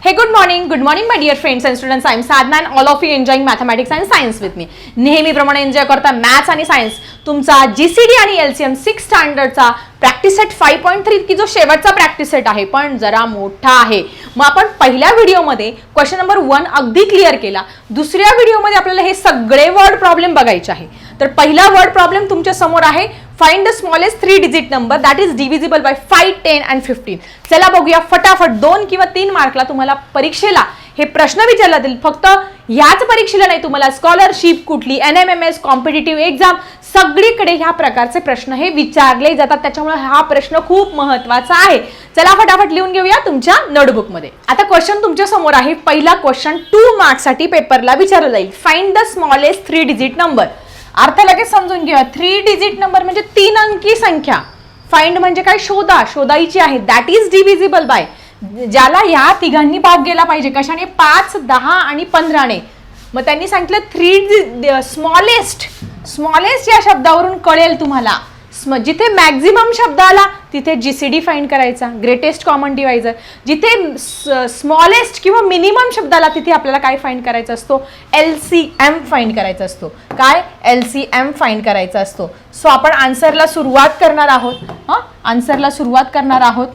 Hey, good morning, my dear friends and students. I am Sadna and all of you enjoying mathematics and science with me. नेहमीप्रमाणे enjoy करता maths आणि science. तुमचा GCD आणि LCM 6 स्टँडर्डचा practice set 5.3 की जो शेवटचा practice set आहे पण जरा मोठा आहे. मग आपण पहिल्या व्हिडिओमध्ये क्वेश्चन नंबर 1 अगदी क्लिअर केला. दुसऱ्या व्हिडिओमध्ये आपल्याला हे सगळे वर्ड प्रॉब्लेम बघायचे आहे. तर पहिला वर्ड प्रॉब्लेम तुमच्या समोर आहे. Find the smallest 3 digit number that is divisible by 5, 10 and 15. चला बघूया फटाफट. 2 किंवा 3 मार्कला तुम्हाला परीक्षेला हे प्रश्न विचारला जातील. फक्त ह्याच परीक्षेला नाही, तुम्हाला स्कॉलरशिप कुठली NMMS कॉम्पिटिटिव्ह एक्झाम सगळीकडे ह्या प्रकारचे प्रश्न हे विचारले जातात. त्याच्यामुळे हा प्रश्न खूप महत्त्वाचा आहे. चला फटाफट लिहून घेऊया तुमच्या नोटबुक मध्ये. आता क्वेश्चन तुमच्या समोर आहे. पहिला क्वेश्चन 2 मार्क्ससाठी पेपरला विचारला जाईल. Find the smallest 3 digit number. अर्थ लगेच समजून घेऊया. 3 डिजिट नंबर म्हणजे 3 अंकी संख्या. फाइंड म्हणजे काय? शोधायची आहे. दॅट इज डिव्हिजिबल बाय, ज्याला या तिघांनी भाग गेला पाहिजे. कशाने? 5, 10 आणि 15 ने. मग त्यांनी सांगितलं 3 स्मॉलेस्ट या शब्दावरून कळेल तुम्हाला. जिथे मॅक्झिमम शब्द आला तिथे जीसीडी फाइंड करायचा, ग्रेटेस्ट कॉमन डिवायझर. जिथे स्मॉलेस्ट किंवा मिनिमम शब्द आला तिथे आपल्याला काय फाइंड करायचा असतो? LCM फाइंड करायचा असतो. काय? LCM फाइंड करायचा असतो. सो आपण आन्सरला सुरुवात करणार आहोत.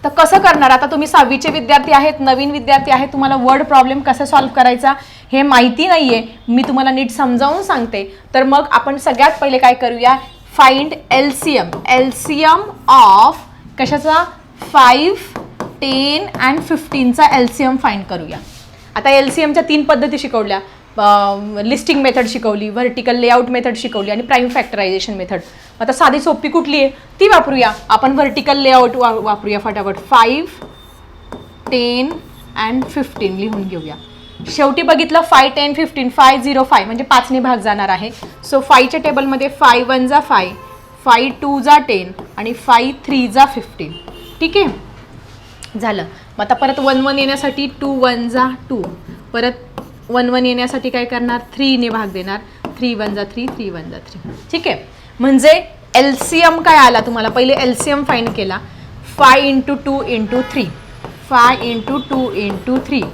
तर कसं करणार? आता तुम्ही 6वीचे विद्यार्थी आहेत, नवीन विद्यार्थी आहेत, तुम्हाला वर्ड प्रॉब्लेम कसा सॉल्व्ह करायचा हे माहिती नाहीये. मी तुम्हाला नीट समजावून सांगते. तर मग आपण सगळ्यात पहिले काय करूया? फाइंड LCM ऑफ कशाचा? 5, 10 and 15चा LCM फाइंड करूया. आता LCMच्या 3 पद्धती शिकवल्या. लिस्टिंग मेथड शिकवली, व्हर्टिकल लेआउट मेथड शिकवली आणि प्राईम फॅक्टरायझेशन मेथड. आता साधी सोपी कुठली आहे ती वापरूया. आपण व्हर्टिकल लेआउट वापरूया फटाफट. 5, 10 and 15 लिहून घेऊया. शेवटी बघितलं 5, 10, 15, 5, 0, 5 म्हणजे 5 ने भाग जाणार आहे. सो 5च्या टेबलमध्ये 5 1 जा 5, 5 2 जा 10 आणि 5 3 जा 15. ठीक आहे, झालं. मग आता परत 1 1 येण्यासाठी 2 1 जा 2, परत 1 1 येण्यासाठी काय करणार? 3 ने भाग देणार. 3 1 जा 3, 3 1 जा 3. ठीक आहे, म्हणजे LCM काय आला तुम्हाला? पहिले LCM फाइंड केला. 5 × 2 × 3, 5 × 2 × 3.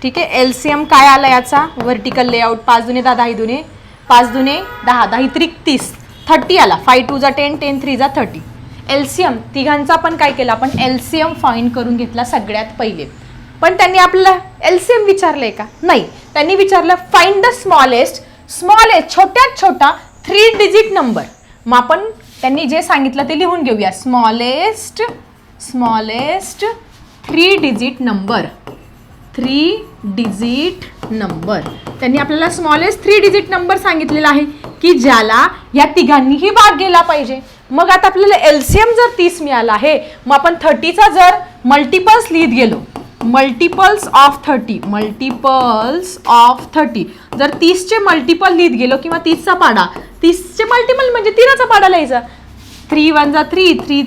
ठीक आहे, LCM काय आला याचा? Vertical layout. 5 दुने 10, 10 दुने 5 दुने 10, 10 त्रिक 30, 30 आला. 5 2 जा 10, 10 3 जा 30. LCM तिघांचा पण काय केला? आपण LCM फाइंड करून घेतला सगळ्यात पहिले. पण त्यांनी आपल्याला LCM विचारलंय का? नाही. त्यांनी विचारलं फाइंड द स्मॉलेस्ट छोट्यात छोटा 3 डिजिट नंबर. मग आपण त्यांनी जे सांगितलं ते लिहून घेऊया. Smallest 3 digit number. 3 digit number. त्यांनी आपल्याला स्मॉलेस्ट 3 डिजिट नंबर सांगितलेला आहे की ज्याला या तिघांनीही भाग गेला पाहिजे. मग आता आपल्याला LCM जर 30 मिळाला आहे, मग आपण 30चा जर मल्टिपल्स लिहित गेलो, मल्टिपल्स ऑफ 30 जर 30चे मल्टिपल लिहित गेलो किंवा 30चा पाडा, 30चे मल्टिपल म्हणजे 13चा पाडा लिहायचा. 3 1 जा 3, 3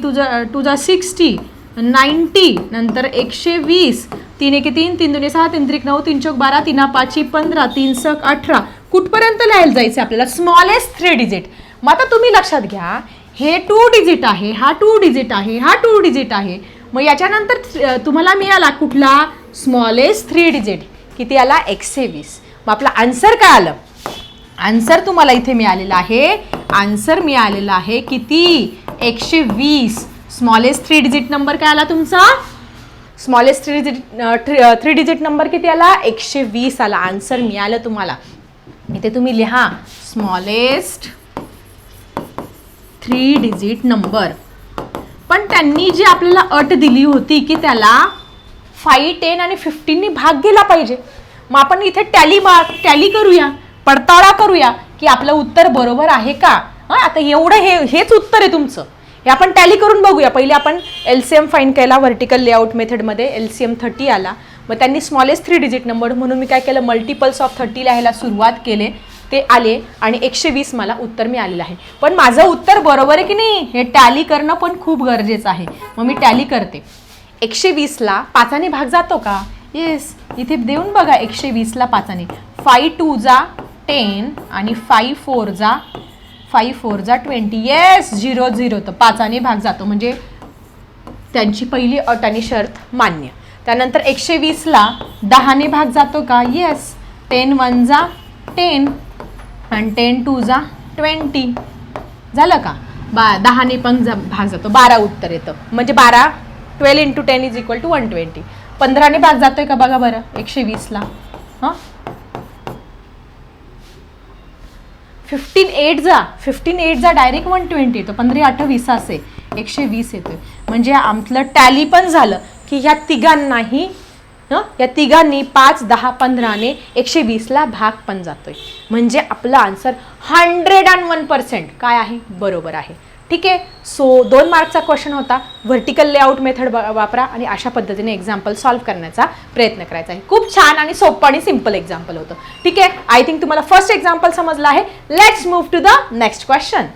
2 जा 60, 90 नंतर 120, 3 1 3, 3 2 6, 3 3 9, 3 4 12, 3 5 15, 3 6 18. कुठपर्यंत लिहायला जायचं आपल्याला? Smallest 3 digit. मग आता तुम्ही लक्षात घ्या, हे 2 डिजिट आहे, हा 2 डिजिट आहे, हा 2 डिजिट आहे. मग याच्यानंतर तुम्हाला मिळाला कुठला? Smallest 3 digit. किती आला? 120. मग आपला आन्सर काय आलं? आन्सर तुम्हाला इथे मिळालेला आहे. आन्सर मिळालेला आहे किती? 120. स्मॉलेस्ट 3 डिजिट नंबर काय आला तुमचा? स्मॉलेस्ट 3 डिजिट नंबर किती आला? 120 आला. आन्सर मिळालं तुम्हाला. इथे तुम्ही लिहा स्मॉलेस्ट 3 डिजिट नंबर. पण त्यांनी जी आपल्याला अट दिली होती की त्याला 5, 10 आणि 15 ने भाग गेला पाहिजे. मग आपण इथे टॅली करूया, पडताळा करूया की आपलं उत्तर बरोबर आहे का. आता एवढं हेच उत्तर आहे तुमचं. हे आपण टॅली करून बघूया. पहिले आपण LCM फाइंड केला व्हर्टिकल लेआउट मेथडमध्ये. LCM 30 आला. मग त्यांनी स्मॉलेस्ट 3 डिजिट नंबर म्हणून मी काय केलं? मल्टिपल्स ऑफ 30 लिहायला सुरुवात केले. ते आले आणि 120 मला उत्तर मिळालेलं आहे. पण माझं उत्तर बरोबर आहे की नाही हे टॅली करणं पण खूप गरजेचं आहे. मग मी टॅली करते. 120ला 5 ने भाग जातो का? येस. इथे देऊन बघा 120ला 5 ने. 5 2 जा 10 आणि 5 4 जा 20. येस, 0 0. तर 5 ने भाग जातो म्हणजे त्यांची पहिली अट आणि शर्त मान्य. त्यानंतर 120ला 10ने भाग जातो का? येस. 10 1 जा 10 आणि 10 2 जा 20. झालं का? 10ने पण भाग जातो, 12 उत्तर येतं. म्हणजे 12 into 10 इज इक्वल टू 120. 15ने भाग जातोय का बघा बरं 120ला. हां 15 8 जा डायरेक्ट 120 येतो. 15 8 20 असे 120 येतोय. म्हणजे आमचं टॅली पण झालं की ह्या तिघांनाही या तिघांनी 5 10 15ने 120ला भाग पण जातोय. म्हणजे आपला आन्सर 101% काय आहे? बरोबर आहे. ठीक आहे. सो 2 मार्कचा क्वेश्चन होता. व्हर्टिकल लेआउट मेथड वापरा आणि अशा पद्धतीने एक्झाम्पल सॉल्व्ह करण्याचा प्रयत्न करायचा आहे. खूप छान आणि सोपं आणि सिंपल एक्झाम्पल होतं. ठीक आहे. आय थिंक तुम्हाला फर्स्ट एक्झाम्पल समजलं आहे. Let's move to the next question.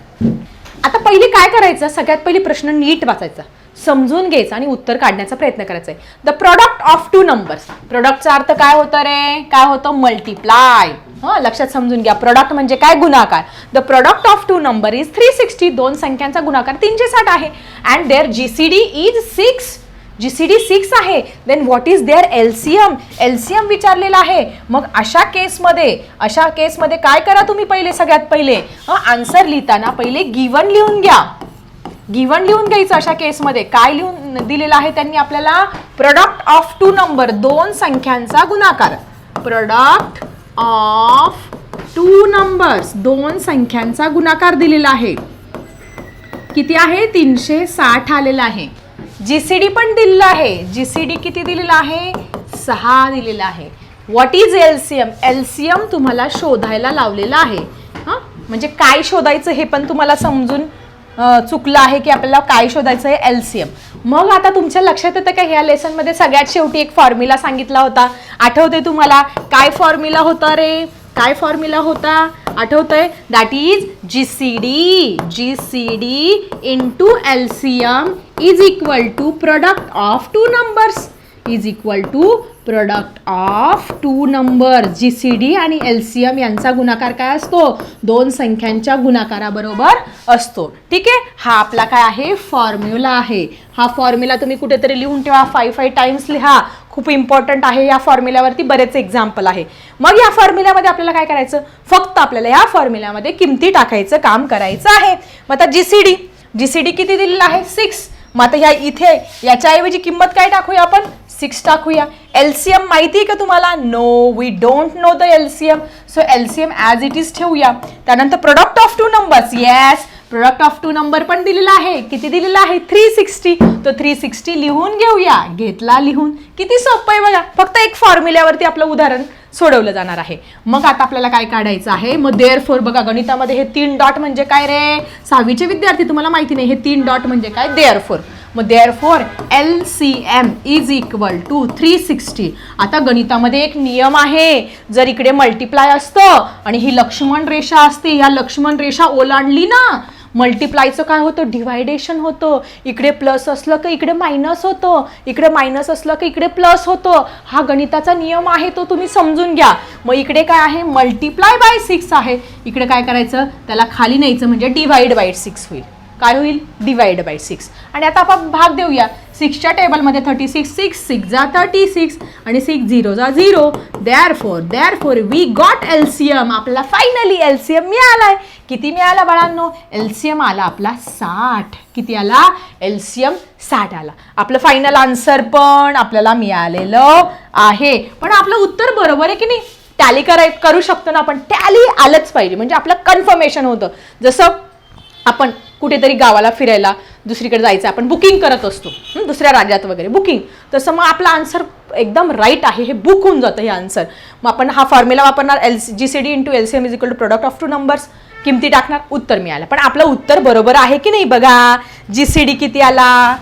आता पहिले काय करायचं? सगळ्यात पहिली प्रश्न नीट वाचायचा, समजून घ्यायचं आणि उत्तर काढण्याचा प्रयत्न करायचा आहे. The product of two numbers. प्रोडक्टचा अर्थ काय होतं रे? काय होतं? मल्टिप्लाय. लक्षात समजून घ्या. प्रोडक्ट म्हणजे काय? गुणाकार. The product of two number is 360. दोन संख्यांचा गुणाकार 360 आहे. And their GCD is 6. GCD 6 आहे. Then what is their LCM? LCM विचारलेला आहे. मग अशा केसमध्ये काय करा तुम्ही? पहिले सगळ्यात पहिले आन्सर लिहिताना पहिले गिवन लिहून घ्या. गिवन लिहून घ्यायचं. अशा केसमध्ये काय लिहून दिलेलं आहे त्यांनी आपल्याला? प्रोडक्ट ऑफ टू नंबर, दोन संख्यांचा गुणाकार. प्रोडक्ट ऑफ टू नंबर्स, दोन संख्यांचा गुणाकार दिलेला आहे. किती आहे? 360 आलेला आहे. जीसीडी पण दिलेला आहे. जीसीडी किती दिलेला आहे? 6 दिलेला आहे. What is LCM? एलसीएम तुम्हाला शोधायला लावलेला आहे. म्हणजे काय शोधायचं हे पण तुम्हाला समजून चुकलं आहे की आपल्याला काय शोधायचं आहे? एलसीएम. मग आता तुमच्या लक्षात येतं का ह्या लेसनमध्ये सगळ्यात शेवटी एक फॉर्म्युला सांगितला होता? आठवते तुम्हाला? काय फॉर्म्युला होता रे? काय फॉर्म्युला होता? आठवतंय? That is GCD. GCD into LCM is equal to product of two numbers. Is equal to product of two number. GCD आणि एलसीएम यांचा गुणाकार काय असतो? दोन संख्यांच्या गुणाकाराबरोबर असतो. ठीक आहे. हा आपला काय आहे? फॉर्म्युला आहे. हा फॉर्म्युला तुम्ही कुठेतरी लिहून ठेवा. 5 टाइम्स लिहा. खूप इम्पॉर्टंट आहे. या फॉर्म्युल्यावरती बरेच एक्झाम्पल आहे. मग या फॉर्म्युल्यामध्ये आपल्याला काय करायचं? फक्त आपल्याला या फॉर्म्युल्यामध्ये किमती टाकायचं काम करायचं आहे. मग आता जीसीडी किती दिलेला आहे? 6. मग आता ह्या इथे याच्याऐवजी किंमत काय टाकूया आपण? 6 टाकूया. एलसीएम माहिती आहे का तुम्हाला? No, we don't know the LCM. So LCM as it is ठेवूया. त्यानंतर product of two numbers. Yes, product of two number पण दिलेला आहे. किती दिलेला आहे? 360. तो 360 लिहून घेऊया. घेतला लिहून. किती सोपं आहे बघा. फक्त एक फॉर्म्युल्यावरती आपलं उदाहरण सोडवलं जाणार आहे. मग आता आपल्याला काय काढायचं आहे? मग देअरफॉर बघा, गणितामध्ये हे 3 डॉट म्हणजे काय रे? 6वीचे विद्यार्थी तुम्हाला माहिती नाही हे 3 डॉट म्हणजे काय? देअरफॉर. मग therefore LCM is equal to 360. आता गणितामध्ये एक नियम आहे. जर इकडे मल्टिप्लाय असतं आणि ही लक्ष्मण रेषा असते, या लक्ष्मण रेषा ओलांडली ना, मल्टिप्लायचं काय होतं? डिवायडेशन होतं. इकडे प्लस असलं की इकडे मायनस होतं. इकडे मायनस असलं की इकडे प्लस होतं. हा गणिताचा नियम आहे, तो तुम्ही समजून घ्या. मग इकडे काय आहे? मल्टिप्लाय बाय 6 आहे. इकडे काय करायचं? त्याला खाली न्यायचं म्हणजे डिवाइड बाय 6 होईल. काय होईल? Divide by 6. आणि आता आपण भाग देऊया. 6च्या टेबलमध्ये 36, 6 जा 36 आणि 6 0 जा 0. Therefore we got LCM. आपल्याला फायनली एलसीएम मिळालाय. किती मिळाला बाळांनो? एलसीएम आला आपला 60. किती आला? एलसीएम 60 आला. आपलं फायनल आन्सर पण आपल्याला मिळालेलं आहे. पण आपलं उत्तर बरोबर आहे की नाही? टॅली करू शकतो ना आपण? टॅली आलंच पाहिजे म्हणजे आपलं कन्फर्मेशन होतं. जसं आपण कुठेतरी गावाला फिरायला दुसरीकडे जायचं, आपण बुकिंग करत असतो दुसऱ्या राज्यात वगैरे बुकिंग, तसं मग आपला आन्सर एकदम राईट आहे हे बुक होऊन जातं हे आन्सर. मग आपण हा फॉर्म्युला वापरणार GCD into LCM is equal to product of two numbers. किमती टाकणार, उत्तर मिळालं. पण आपलं उत्तर बरोबर आहे की नाही बघा. जीसीडी किती आला?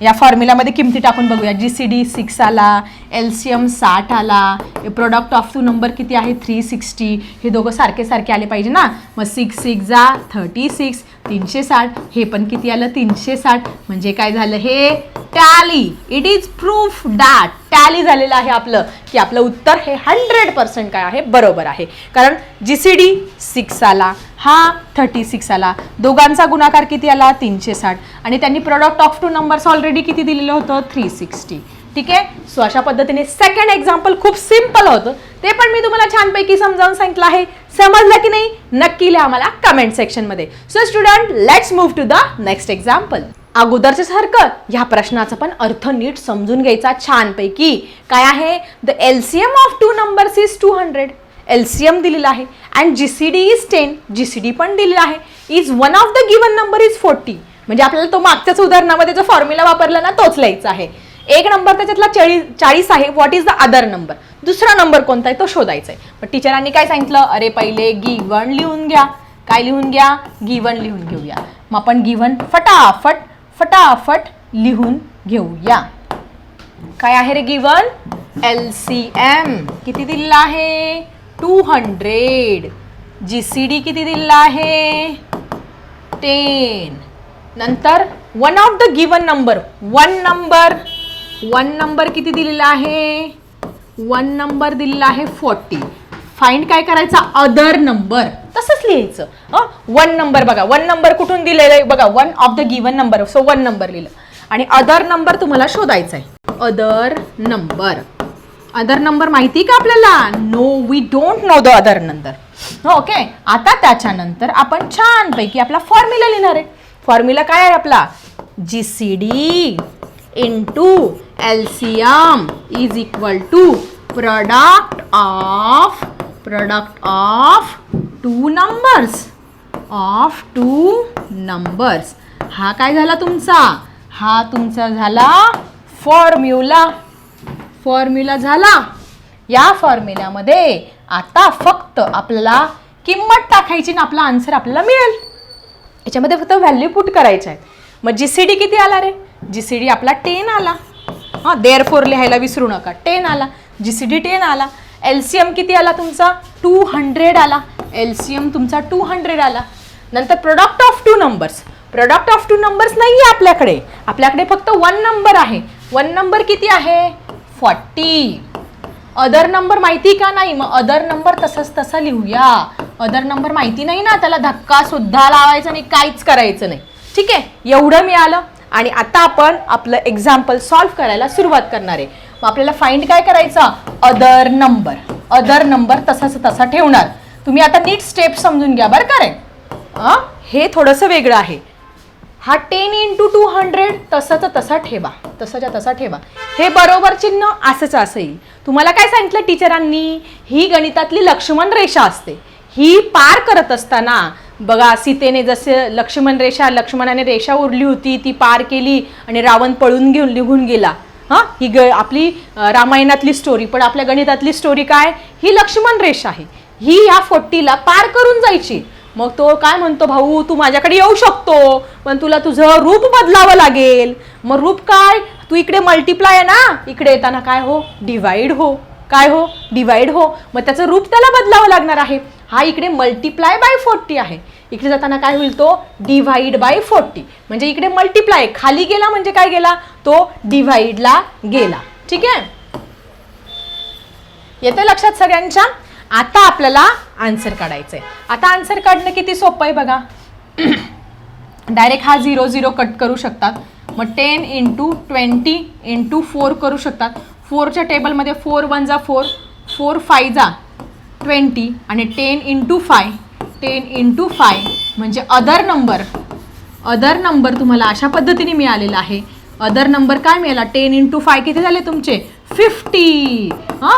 या फॉर्म्युलामध्ये किमती टाकून बघूया. जीसीडी 6 आला, एलसीएम 60 आला, प्रोडक्ट ऑफ टू नंबर किती आहे? 360. हे दोघं सारखे सारखे आले पाहिजे ना. मग 6 जा 36, 360. हे पण किती आलं? 360. म्हणजे काय झालं? हे tally. It is proof that tally झालेलं आहे आपलं, की आपलं उत्तर हे 100% काय आहे? बरोबर आहे. कारण जीसीडी 6 आला, हा 36 आला, दोघांचा गुणाकार किती आला? 360. आणि त्यांनी product of two numbers already किती दिलेलं होतं? 360. ठीक आहे. सो अशा पद्धतीने सेकंड एक्झाम्पल खूप सिम्पल होतं, ते पण मी तुम्हाला छानपैकी समजावून सांगितलं आहे. समजलं की नाही नक्की लिहा मला कमेंट सेक्शनमध्ये. So student, let's move to the next example. अगोदरच्या सारखं ह्या प्रश्नाचा पण अर्थ नीट समजून घ्यायचा छानपैकी. काय आहे? The LCM of two numbers is 200. LCM दिलेला आहे अँड जीसीडी इज 10. जीसीडी पण दिलेला आहे. Is one of the given number is 40. म्हणजे आपल्याला तो मागच्याच उदाहरणामध्ये जो फॉर्म्युला वापरला ना तोच लिहायचा आहे. एक नंबर त्याच्यातला 40 आहे. What is the other number? दुसरा नंबर कोणता आहे तो शोधायचा आहे. पण टीचरांनी काय सांगितलं? अरे पहिले गिवन लिहून घ्या. काय लिहून घ्या? गिवन लिहून घेऊया. मग आपण गिवन फटाफट लिहून घेऊया. काय आहे रे गिवन? एलसीएम किती दिलेला आहे? 200. जीसीडी किती दिलेला आहे? 10. नंतर one of the given number, one number किती दिलेला आहे? वन नंबर दिलेला आहे 40. फाइंड काय करायचा? Other number. तसंच लिहायचं. वन नंबर बघा, वन नंबर कुठून दिलेलं आहे बघा, one of the given number. So one number लिहिलं आणि अदर नंबर तुम्हाला शोधायचा आहे. अदर नंबर माहिती का आपल्याला? No, we don't know the other number. Okay. आता त्याच्यानंतर आपण छानपैकी आपला फॉर्म्युला लिहिणार आहे. फॉर्म्युला काय आहे आपला? GCD into LCM is equal to product of two numbers. हा काय झाला तुमचा? हा तुमचा झाला फॉर्म्युला झाला. या फॉर्म्युल्यामध्ये आता फक्त आपल्याला किंमत टाकायची ना आपला आन्सर आपल्याला मिळेल. याच्यामध्ये फक्त व्हॅल्यू पुट करायच्या आहेत. मग जीसीडी किती आला रे? जीसीडी आपला 10 आला. देअरफॉर लिहायला विसरू नका. 10 आला. जीसीडी 10 आला. एलसीएम किती आला तुमचा? 200 आला. एलसीएम तुमचा 200 आला. नंतर प्रोडक्ट ऑफ टू नंबर्स नाही आहे आपल्याकडे फक्त वन नंबर आहे. वन नंबर किती आहे? 40. अदर नंबर माहिती का नाही? मग अदर नंबर तसा लिहूया. अदर नंबर माहिती नाही ना, त्याला धक्का सुद्धा लावायचा नाही, काहीच करायचं नाही. ठीक आहे. एवढं मिळालं आणि आता आपण आपलं एक्झाम्पल सॉल्व्ह करायला सुरुवात करणार आहे. मग आपल्याला फाइंड काय करायचं? अदर नंबर तसा ठेवणार. तुम्ही आता नीट स्टेप समजून घ्या बरं का रे. हे थोडंसं वेगळं आहे. हा 10 इंटू 200 तसा ठेवा. हे बरोबर चिन्ह असं येईल. तुम्हाला काय सांगितलं टीचरांनी? ही गणितातली लक्ष्मण रेषा असते. ही पार करत असताना बघा, सीतेने जसे लक्ष्मणाने रेषा ओढली होती, ती पार केली आणि रावण पळून निघून गेला. ही आपली रामायणातली स्टोरी. पण आपल्या गणितातली स्टोरी काय? ही लक्ष्मण रेषा आहे. ही या 40ला पार करून जायची. मग तो काय म्हणतो? भाऊ तू माझ्याकडे येऊ शकतो, पण तुला तुझं रूप बदलावं लागेल. मग रूप काय? तू इकडे मल्टिप्लाय आहे ना, इकडे येताना काय हो? डिवाइड हो. मग त्याचं रूप त्याला बदलावं लागणार आहे. हा इकडे मल्टिप्लाय बाय 40 आहे. इकडे जाताना काय होईल? तो डिवाइड बाय 40. म्हणजे इकडे मल्टिप्लाय खाली गेला म्हणजे काय गेला? तो डिवाइडला गेला. ठीक आहे. येते लक्षात सगळ्यांच्या? आता आपल्याला आन्सर काढायचं आहे. आता आन्सर काढणं किती सोपं आहे बघा. डायरेक्ट हा 0 कट करू शकतात. मग 10 इंटू 20 इंटू 4 करू शकतात. 4च्या टेबलमध्ये 4 1 जा 4, 4 5 जा 20 आणि 10 इंटू 5 म्हणजे अदर नंबर तुम्हाला अशा पद्धतीने मिळालेला आहे. अदर नंबर काय मिळाला? 10 इंटू 5 किती झाले तुमचे? 50.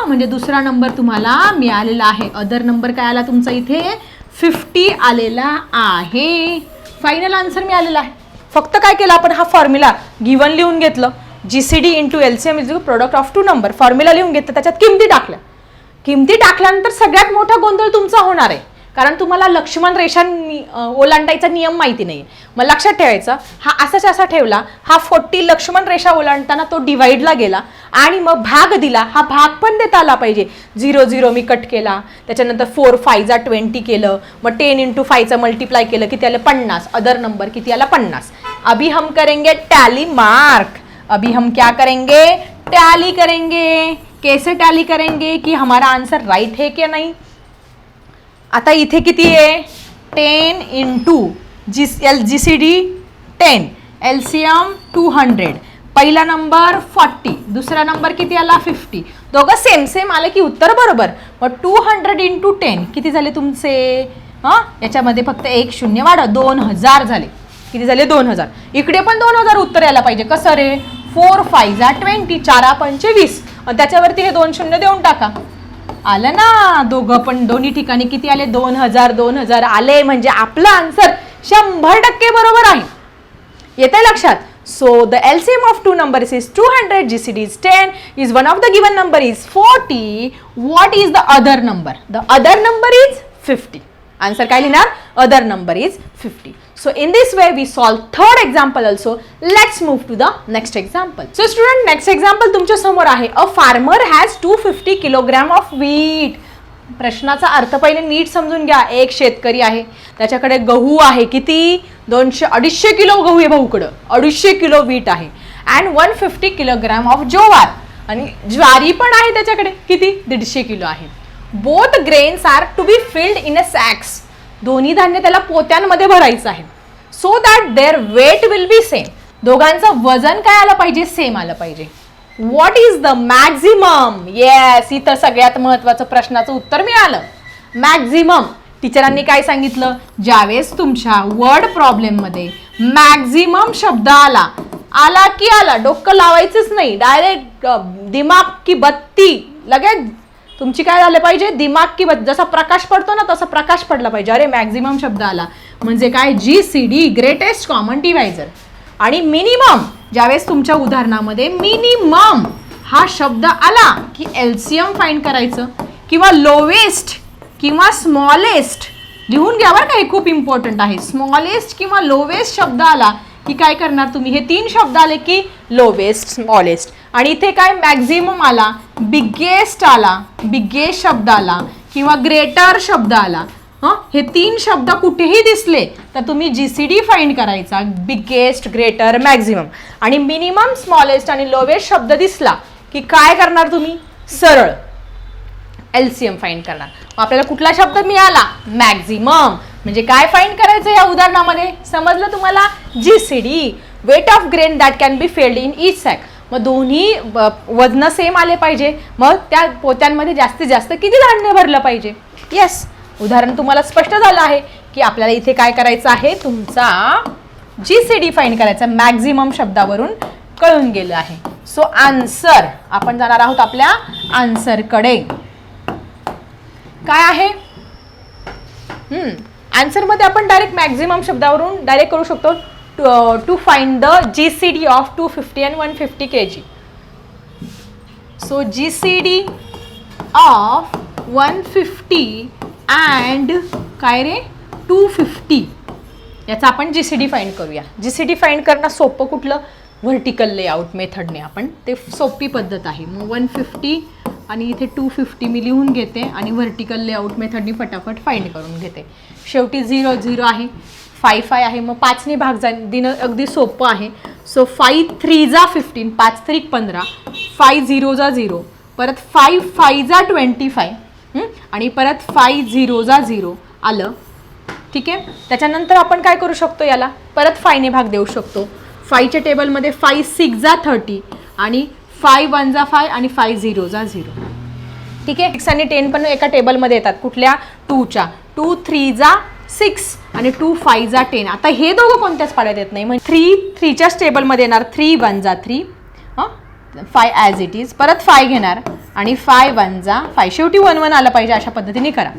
म्हणजे दुसरा नंबर तुम्हाला मिळालेला आहे. अदर नंबर काय आला तुमचा? इथे 50 आलेला आहे. फायनल आन्सर मिळालेला आहे. फक्त काय केलं आपण? हा फॉर्म्युला गिवन लिहून घेतलं. GCD into LCM is product of two number. Formula लिहून घेतलं, त्याच्यात किमती टाकल्यानंतर सगळ्यात मोठा गोंधळ तुमचा होणार आहे. कारण तुम्हाला लक्ष्मण रेषा ओलांडायचा नियम माहिती नाही. मग लक्षात ठेवायचं, हा असा ठेवला. हा 40 लक्ष्मण रेषा ओलांडताना तो डिवाइडला गेला आणि मग भाग दिला. हा भाग पण देता आला पाहिजे. 0 मी कट केला. त्याच्यानंतर 4 5 जा 20 केलं. मग 10 इंटू 5चा मल्टिप्लाय केलं किती आलं? 50. अदर नंबर किती आला? 50. अभी हम करेंगे टैली मार्क. अभी हम क्या करेंगे? टैली करेंगे. कैसे टैली करेंगे कि हमारा आंसर राइट है क्या नहीं. आता इथे किती आहे? 10 इंटू जीसीडी 10, एलसीएम 200 पहिला नंबर 40, दुसरा नंबर किती आला 50. दोघं सेम सेम आले की उत्तर बरोबर. मग 200 × 10 किती झाले तुमचे? याच्यामध्ये फक्त एक शून्य वाढव, 2000 झाले. किती झाले? 2000. इकडे पण 2000 उत्तर यायला पाहिजे. कसं रे? 4 5 20, 4 5 20, त्याच्यावरती हे 2 शून्य देऊन टाका. आलं ना? दोघं पण दोन्ही ठिकाणी किती आले? 2000 आले. म्हणजे आपलं आन्सर 100% बरोबर आहे. येते लक्षात? So the LCM of two numbers is 200, GCD is 10, is one of the given number is 40. What is the other number? The other number is 50. Answer काय लिहिणार? Other number is 50. So in this way we solve third example also. Let's move to the next example. So student, next example तुमच्या समोर आहे. A farmer has 250 kilogram of wheat. प्रश्नाचा अर्थ पहिले नीट समजून घ्या. एक शेतकरी आहे, त्याच्याकडे गहू आहे. किती? 250 किलो गहू आहे भाऊकडं. 250 किलो वीट आहे. अँड 150 किलोग्राम ऑफ ज्वार, आणि ज्वारी पण आहे त्याच्याकडे. किती? 150 किलो आहे. Both grains are to be filled in a sacks. दोन्ही धान्य त्याला पोत्यांमध्ये भरायचं आहे. So that their weight will be same. दोघांचं वजन काय आलं पाहिजे? सेम आलं पाहिजे. What is the maximum? Yes, इथं सगळ्यात महत्वाचं प्रश्नाचं उत्तर मिळालं. मॅक्झिमम. टीचरांनी काय सांगितलं? ज्यावेळेस तुमच्या वर्ड प्रॉब्लेम मध्ये मॅक्झिमम शब्द आला की आला, डोकं लावायचंच नाही. डायरेक्ट दिमाग की बत्ती, लगेच तुमची काय झालं पाहिजे? दिमाग की बत्ती. जसा प्रकाश पडतो ना तसा प्रकाश पडला पाहिजे. अरे मॅक्झिमम शब्द आला म्हणजे काय? GCD, greatest common divisor. आणि मिनिमम, ज्यावेळेस तुमच्या उदाहरणामध्ये मिनिमम हा शब्द आला की LCM फाइंड करायचं, किंवा लोवेस्ट किंवा स्मॉलेस्ट लिहून घ्या बरं का, हे खूप इम्पॉर्टंट आहे. स्मॉलेस्ट किंवा लोवेस्ट शब्द आला की काय करणार तुम्ही? हे 3 शब्द आले की लोवेस्ट, स्मॉलेस्ट. आणि इथे काय? मॅक्झिमम आला, बिगेस्ट आला, बिगेस्ट शब्द आला, किंवा ग्रेटर शब्द आला. हे 3 शब्द कुठेही दिसले तर तुम्ही GCD फाइंड करायचा. Biggest, greater, maximum. आणि मिनिमम, स्मॉलेस्ट आणि लोवेस्ट शब्द दिसला की काय करणार तुम्ही? सरळ LCM फाइंड करणार. आपल्याला कुठला शब्द मिळाला? मॅक्झिमम. म्हणजे काय फाइंड करायचं या उदाहरणामध्ये? समजलं तुम्हाला? GCD, weight of grain that can be filled in each sack. मग दोन्ही वजन सेम आले पाहिजे. मग त्या पोत्यांमध्ये जास्तीत जास्त किती धान्य भरलं पाहिजे? येस, उदाहरण तुम्हाला स्पष्ट झालं आहे की आपल्याला इथे काय करायचं आहे? तुमचा GCD फाइंड करायचा. मॅक्झिमम शब्दावरून कळून गेलं आहे. सो आन्सर, आपण जाणार आहोत आपल्या आन्सरकडे. काय आहे आन्सर मध्ये? आपण डायरेक्ट मॅक्झिमम शब्दावरून डायरेक्ट करू शकतो. To find the GCD of 250 and 150 kg. So GCD of 150 and काय रे 250, याचा आपण GCD फाइंड करूया. GCD फाइंड करणं सोपं कुठलं? व्हर्टिकल लेआउट मेथडने. आपण ते सोपी पद्धत आहे. मग 150 आणि इथे 250 मी लिहून घेते आणि व्हर्टिकल लेआउट मेथडनी फटाफट फाइंड करून घेते. शेवटी 0 0 आहे, 5 5 आहे. मग 5ने भाग देणं अगदी सोपं आहे. सो 5 3 जा 15, 5 3 15, 5 0 जा 0, परत 5 5 जा 25, आणि परत 5 0 जा 0 आलं. ठीक आहे. त्याच्यानंतर आपण काय करू शकतो? याला परत 5ने भाग देऊ शकतो. 5च्या टेबलमध्ये 5 6 जा 30, आणि 5 1 जा 5 आणि 5 0 जा 0. ठीक आहे. 6 आणि 10 पण एका टेबलमध्ये येतात. कुठल्या? 2च्या. 2 3 जा 6 आणि 2 5 जा 10. आता हे दोघं कोणत्याच पाड्यात येत नाही. म्हणजे 3 3च्याच टेबलमध्ये येणार. 3 1 जा 3, 5 ॲज इट इज. परत 5 घेणार आणि 5 1 जा 5. शेवटी 1 1 आलं पाहिजे. अशा पद्धतीने करा.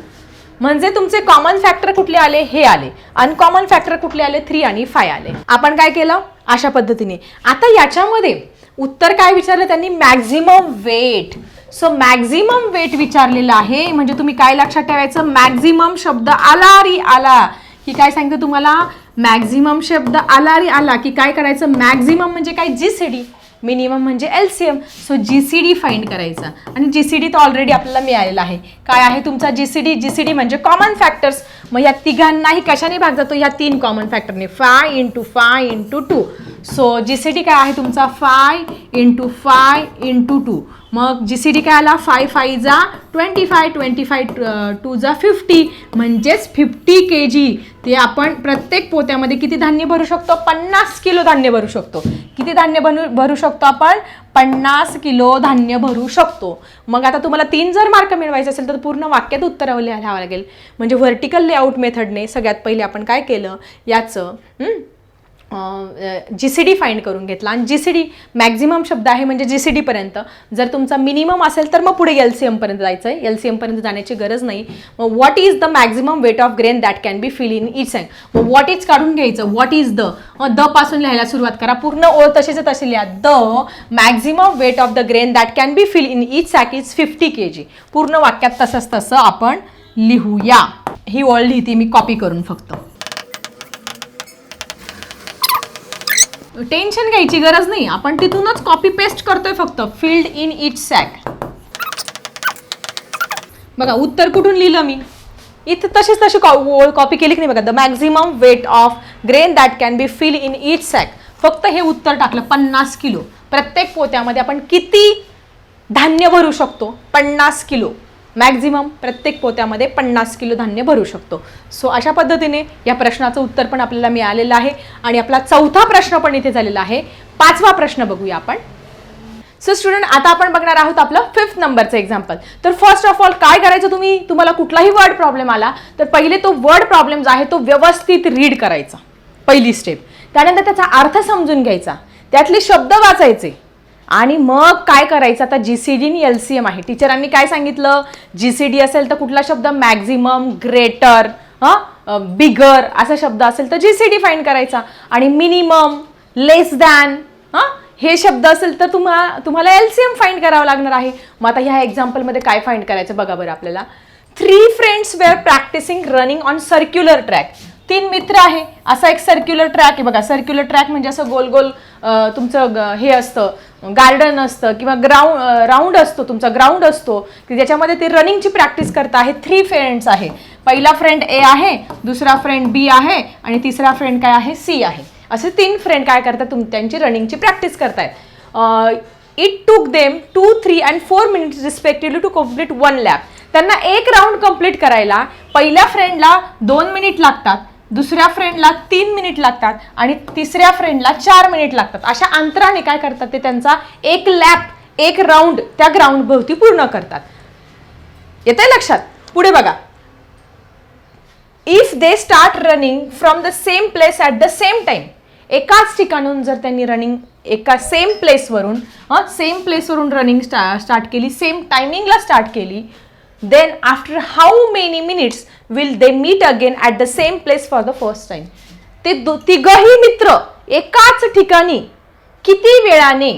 म्हणजे तुमचे कॉमन फॅक्टर कुठले आले? हे आले. अनकॉमन फॅक्टर कुठले आले? 3 आणि 5 आले. आपण काय केलं? अशा पद्धतीने. आता याच्यामध्ये उत्तर काय विचारलं त्यांनी? Maximum weight. So maximum weight विचारलेलं आहे. म्हणजे तुम्ही काय लक्षात ठेवायचं? मॅक्झिमम शब्द आला री आला की काय सांगते तुम्हाला? मॅक्झिमम शब्द आला री आला की काय करायचं? मॅक्झिमम म्हणजे काय? GCD. मिनिमम म्हणजे LCM. सो GCD फाइंड करायचा. आणि GCD तर ऑलरेडी आपल्याला मिळालेला आहे. काय आहे तुमचा GCD? GCD म्हणजे कॉमन फॅक्टर्स. मग या तिघांनाही कशाने भाग जातो? ह्या 3 कॉमन फॅक्टरने. 5 × 5 × 2. सो GCD काय आहे तुमचा 5 × 5 × 2. मग GCD काय आला 5 5 जा 25 25 2 जा 50 म्हणजेच 50 kg. ते आपण प्रत्येक पोत्यामध्ये किती धान्य भरू शकतो 50 किलो धान्य भरू शकतो. किती धान्य भरू शकतो आपण 50 किलो धान्य भरू शकतो. मग आता तुम्हाला 3 जर मार्क मिळवायचे असेल तर पूर्ण वाक्यात उत्तर लिहावं लागेल. म्हणजे व्हर्टिकल लेआउट मेथडने सगळ्यात पहिले आपण काय केलं याचं GCD फाइंड करून घेतला. आणि GCD मॅक्झिमम शब्द आहे म्हणजे GCD पर्यंत. जर तुमचा मिनिमम असेल तर मग पुढे LCM पर्यंत जायचं आहे. LCM पर्यंत जाण्याची गरज नाही. मग what is the maximum weight of grain that can be fill in each sack. मग व्हॉट इज काढून घ्यायचं. व्हॉट इज द पासून लिहायला सुरुवात करा. पूर्ण ओळ तशीच तशी लिहा. The maximum weight of the grain that can be fill in each sack is 50 kg. पूर्ण वाक्यात तसं आपण लिहूया. ही ओळ लिहिते मी कॉपी करून. फक्त टेन्शन घ्यायची गरज नाही. आपण तिथूनच कॉपी पेस्ट करतोय फक्त. Filled in each sack. बघा उत्तर कुठून लिहिलं मी. इथं तशी ओळ कॉपी केली की नाही बघा. The maximum weight of grain that can be fill in each sack. फक्त हे उत्तर टाकलं 50 किलो. प्रत्येक पोत्यामध्ये आपण किती धान्य भरू शकतो 50 किलो. मॅक्झिमम प्रत्येक पोत्यामध्ये 50 किलो धान्य भरू शकतो. सो अशा पद्धतीने या प्रश्नाचं उत्तर पण आपल्याला मिळालेलं आहे. आणि आपला चौथा प्रश्न पण इथे झालेला आहे. 5वा प्रश्न बघूया आपण. सो स्टुडंट आता आपण बघणार आहोत आपलं 5th नंबरचं एक्झाम्पल. तर फर्स्ट ऑफ ऑल काय करायचं तुम्हाला कुठलाही वर्ड प्रॉब्लेम आला तर पहिले तो वर्ड प्रॉब्लेम जो आहे तो व्यवस्थित रीड करायचा. पहिली स्टेप. त्यानंतर त्याचा अर्थ समजून घ्यायचा. त्यातले शब्द वाचायचे. आणि मग काय करायचं. आता GCD आणि LCM आहे. टीचरांनी काय सांगितलं. GCD असेल तर कुठला शब्द मॅक्झिमम, ग्रेटर, बिगर असा शब्द असेल तर GCD फाइंड करायचा. आणि मिनिमम, लेस दॅन हे शब्द असेल तर तुम्हाला LCM फाइंड करावं लागणार आहे. मग आता ह्या एक्झाम्पलमध्ये काय फाइंड करायचं बघा बरं आपल्याला. 3 friends were practising running on circular track. 3 मित्र आहे. असा एक सर्क्युलर ट्रॅक आहे बघा. सर्क्युलर ट्रॅक म्हणजे असं गोल गोल तुमचं हे असतं गार्डन असतं किंवा राऊंड असतो तुमचा ग्राउंड असतो की ज्याच्यामध्ये ते रनिंगची प्रॅक्टिस करत आहे. 3 फ्रेंड्स आहे. पहिला फ्रेंड A आहे, दुसरा फ्रेंड B आहे आणि तिसरा फ्रेंड काय आहे C आहे. असे 3 फ्रेंड काय करतात त्यांची रनिंगची प्रॅक्टिस करतायत. It took them 2, 3 and 4 minutes respectively to complete 1 lap. त्यांना एक राऊंड कंप्लीट करायला पहिल्या फ्रेंडला 2 मिनिट लागतात, दुसऱ्या फ्रेंडला 3 मिनिट लागतात आणि तिसऱ्या फ्रेंडला 4 मिनिट लागतात. अशा अंतराने काय करतात ते त्यांचा एक लॅप, एक राऊंड त्या ग्राउंड भोवती पूर्ण करतात. येतंय लक्षात. पुढे बघा. If they start running from the same place at the same time. एकाच ठिकाणून जर त्यांनी रनिंग एका सेम प्लेसवरून रनिंग स्टार्ट केली, सेम टायमिंगला स्टार्ट केली, then after how many minutes will they meet again at the same place for the first time. ते तिघही मित्र एकाच ठिकाणी किती वेळाने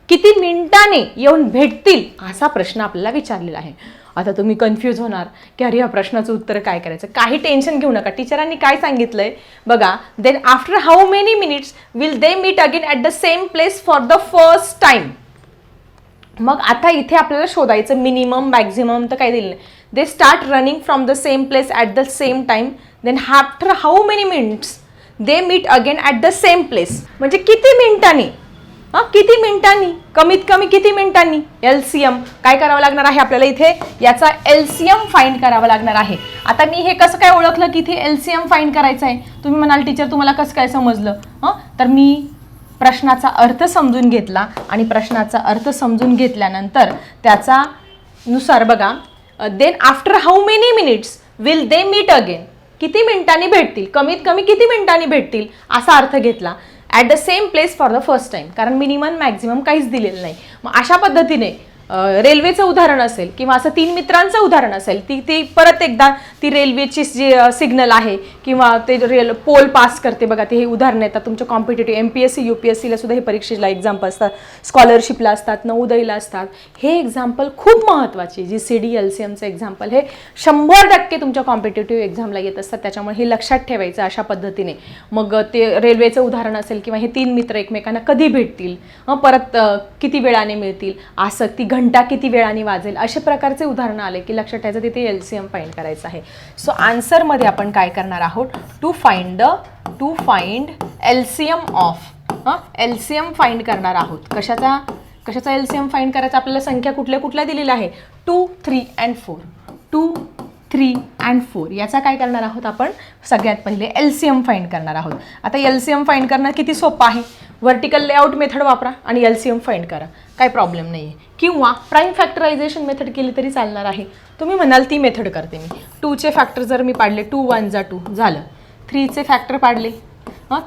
किती मिनिटाने येऊन भेटतील असा प्रश्न आपल्याला विचारलेला आहे. आता तुम्ही कन्फ्यूज होणार की अरे या प्रश्नाचं उत्तर काय करायचं. काही टेन्शन घेऊ नका. टीचरांनी काय सांगितलंय बघा. Then after how many minutes will they meet again at the same place for the first time. मग आता इथे आपल्याला शोधायचं मिनिमम मॅक्झिमम तर काय दिलं नाही. They start running from the same place at the same time. Then after how many minutes they meet again at the same place. म्हणजे किती मिनिटांनी किती मिनिटांनी कमीत कमी किती मिनिटांनी. LCM काय करावं लागणार आहे आपल्याला इथे याचा LCM फाइंड करावा लागणार आहे. आता मी हे कसं काय ओळखलं की इथे LCM फाइंड करायचं आहे. तुम्ही म्हणाल टीचर तुम्हाला कसं काय समजलं. तर मी प्रश्नाचा अर्थ समजून घेतला आणि प्रश्नाचा अर्थ समजून घेतल्यानंतर त्याचा नुसार बघा. Then after how many minutes will they meet again. किती मिनिटांनी भेटतील, कमीत कमी किती मिनिटांनी भेटतील असा अर्थ घेतला. At the same place for the first time. कारण मिनिमम मॅक्झिमम काहीच दिलेलं नाही. मग अशा पद्धतीने रेल्वेचं उदाहरण असेल किंवा असं 3 मित्रांचं उदाहरण असेल ती परत एकदा ती रेल्वेची जी सिग्नल आहे किंवा ते पोल पास करते बघा. ते हे उदाहरण येतात तुमच्या कॉम्पिटेटिव्ह MPSC UPSCला सुद्धा हे परीक्षेला एक्झाम्पल असतात, स्कॉलरशिपला असतात, नवोदयला असतात. हे एक्झाम्पल खूप महत्त्वाचे. GCD LCMचं एक्झाम्पल हे 100% तुमच्या कॉम्पिटेटिव्ह एक्झामला येत असतात. त्याच्यामुळे हे लक्षात ठेवायचं अशा पद्धतीने. मग ते रेल्वेचं उदाहरण असेल किंवा हे 3 मित्र एकमेकांना कधी भेटतील, परत किती वेळाने मिळतील, असं ती घंटा किती वेळाने वाजेल, अशा प्रकारचे उदाहरण आले की लक्षात ठेवायचं तिथे LCM फाइंड करायचं आहे. सो आन्सरमध्ये आपण काय करणार आहोत to find LCM of LCM find करणार आहोत. कशाचा LCM फाइंड करायचा आपल्याला? संख्या कुठल्या कुठल्या दिलेल्या आहे? 2, 3 and 4. 2, 3 and 4 याचा काय करणार आहोत आपण? सगळ्यात पहिले LCM फाइंड करणार आहोत. आता LCM फाइंड करणं किती सोपं आहे. व्हर्टिकल लेआउट मेथड वापरा आणि LCM फाइंड करा, काही प्रॉब्लेम नाही आहे. किंवा प्राईम फॅक्टरायझेशन मेथड केली तरी चालणार आहे. तुम्ही म्हणाल ती मेथड करते मी. 2चे फॅक्टर जर मी पाडले, 2 1 जा 2 झालं. 3चे फॅक्टर पाडले,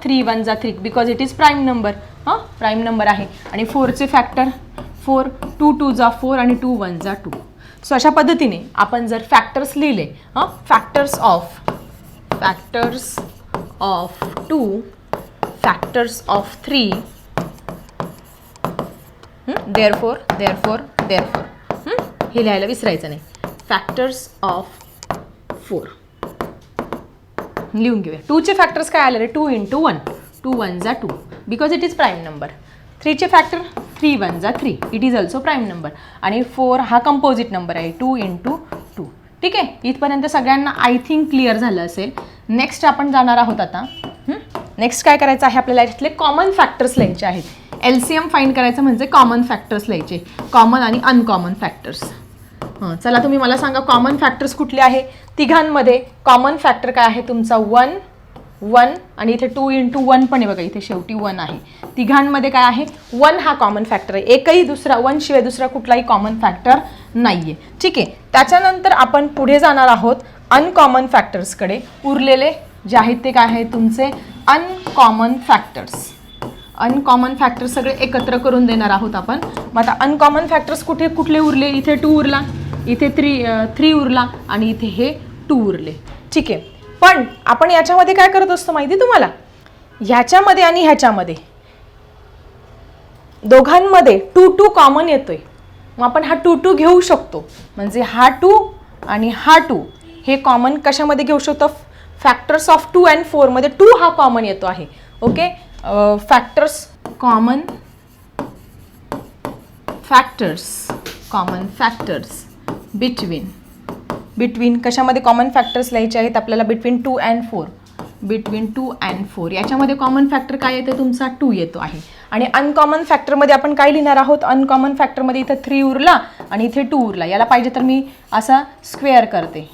3 1 जा 3 because it is prime number. Prime number आहे. आणि 4चे फॅक्टर 4, 2 2 जा 4 आणि 2 1 जा 2. सो अशा पद्धतीने आपण जर फॅक्टर्स लिहिले, factors of 2, factors of 3, therefore हे लिहायला विसरायचं नाही. फॅक्टर्स ऑफ 4 लिहून घेऊया. 2चे फॅक्टर्स काय आले रे? 2 × 1, 2 1 जा 2 because it is prime number. 3चे फॅक्टर 3 1 जा 3 it is also prime number. आणि 4 हा कंपोजिट नंबर आहे, 2 × 2. ठीक आहे, इथपर्यंत सगळ्यांना आय थिंक क्लिअर झालं असेल. नेक्स्ट आपण जाणार आहोत आता. नेक्स्ट काय करायचं आहे आपल्याला? याच्यातले कॉमन फॅक्टर्स लिहायचे आहेत. LCM फाइंड करायचं म्हणजे कॉमन फॅक्टर्स लिहायचे, कॉमन आणि अनकॉमन फॅक्टर्स. चला तुम्ही मला सांगा कॉमन फॅक्टर्स कुठले आहे? तिघांमध्ये कॉमन फॅक्टर काय आहे तुमचा? 1 1 आणि इथे 2 × 1 पण आहे बघा, इथे शेवटी 1 आहे. तिघांमध्ये काय आहे? 1 हा कॉमन फॅक्टर आहे. एकही दुसरा 1 शिवाय दुसरा कुठलाही कॉमन फॅक्टर नाही आहे. ठीक आहे, त्याच्यानंतर आपण पुढे जाणार आहोत अनकॉमन फॅक्टर्सकडे. उरलेले जे आहेत ते काय आहे तुमचे? Uncommon factors. अनकॉमन फॅक्टर्स सगळे एकत्र करून देणार आहोत आपण. मग आता अनकॉमन फॅक्टर्स कुठले उरले? इथे 2 उरला, इथे 3 उरला आणि इथे हे 2 उरले. ठीक आहे, पण आपण याच्यामध्ये काय करत असतो माहिती तुम्हाला? ह्याच्यामध्ये आणि ह्याच्यामध्ये दोघांमध्ये 2 2 कॉमन येतोय. मग आपण हा 2 2 घेऊ शकतो. म्हणजे हा 2 आणि हा 2 हे कॉमन कशामध्ये घेऊ शकतो? फॅक्टर्स ऑफ 2 and 4 मध्ये 2 हा कॉमन येतो आहे. Okay, factors common factors between कशामध्ये कॉमन फॅक्टर्स लिहायचे आहेत आपल्याला? Between 2 and 4. बिटवीन 2 and 4 याच्यामध्ये कॉमन फॅक्टर काय येते तुमचा? 2 येतो आहे. आणि अनकॉमन फॅक्टरमध्ये आपण काय लिहिणार आहोत? अनकॉमन फॅक्टरमध्ये इथे 3 उरला आणि इथे 2 उरला. याला पाहिजे तर मी असा स्क्वेअर करते.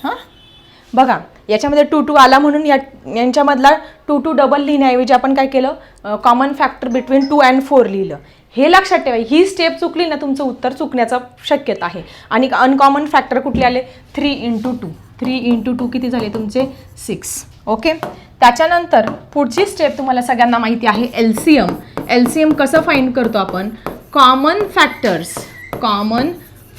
बघा याच्यामध्ये 2 2 आला म्हणून यांच्यामधला 2 2 डबल लिहिण्याऐवजी आपण काय केलं? कॉमन फॅक्टर बिटवीन 2 and 4 लिहिलं. हे लक्षात ठेवा, ही स्टेप चुकली ना तुमचं उत्तर चुकण्याचा शक्यता आहे. आणि अनकॉमन फॅक्टर कुठले आले? 3 × 2. 3 × 2 किती झाले तुमचे? 6. ओके, त्याच्यानंतर पुढची स्टेप तुम्हाला सगळ्यांना माहिती आहे LCM. LCM कसं फाइंड करतो आपण? Common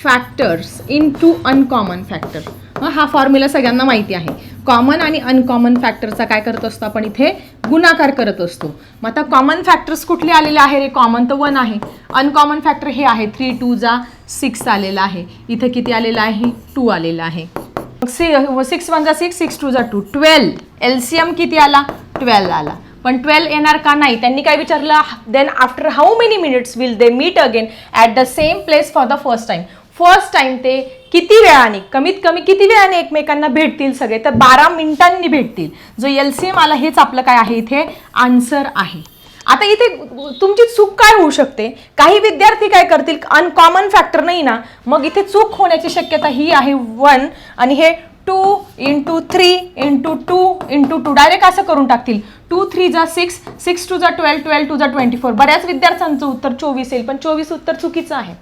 factors into uncommon factor. हा फॉर्म्युला सगळ्यांना माहिती आहे. कॉमन आणि अनकॉमन फॅक्टरचा काय करत असतो आपण? इथे गुणाकार करत असतो. मग आता कॉमन फॅक्टर्स कुठले आलेले आहे रे? कॉमन तर 1 आहे. अनकॉमन फॅक्टर हे आहे 3 2 जा 6 आलेला आहे. इथे किती आलेला आहे? 2 आलेला आहे. 6 1 जा 6, 6 2 जा 2, 12. LCM किती आला? 12 आला. पण 12 येणार का? नाही. त्यांनी काय विचारलं? Then after how many minutes will they meet again at the same place for the first time. First time ते किती वेळाने, कमीत कमी किती वेळाने एकमेकांना भेटतील? सगळे तर 12 मिनिटांनी भेटतील. जो LCM आला हेच आपलं काय आहे? इथे आन्सर आहे. आता इथे तुमची चूक काय होऊ शकते? काही विद्यार्थी काय करतील? अनकॉमन फॅक्टर नाही ना, मग इथे चूक होण्याची शक्यता ही आहे 1 आणि हे 2 × 3 × 2 × 2 डायरेक्ट असं करून टाकतील. 2 3 जा 6, 6 2 जा 12, 12 2 जा 24. बऱ्याच विद्यार्थ्यांचं उत्तर 24 येईल, पण 24 उत्तर चुकीचं आहे.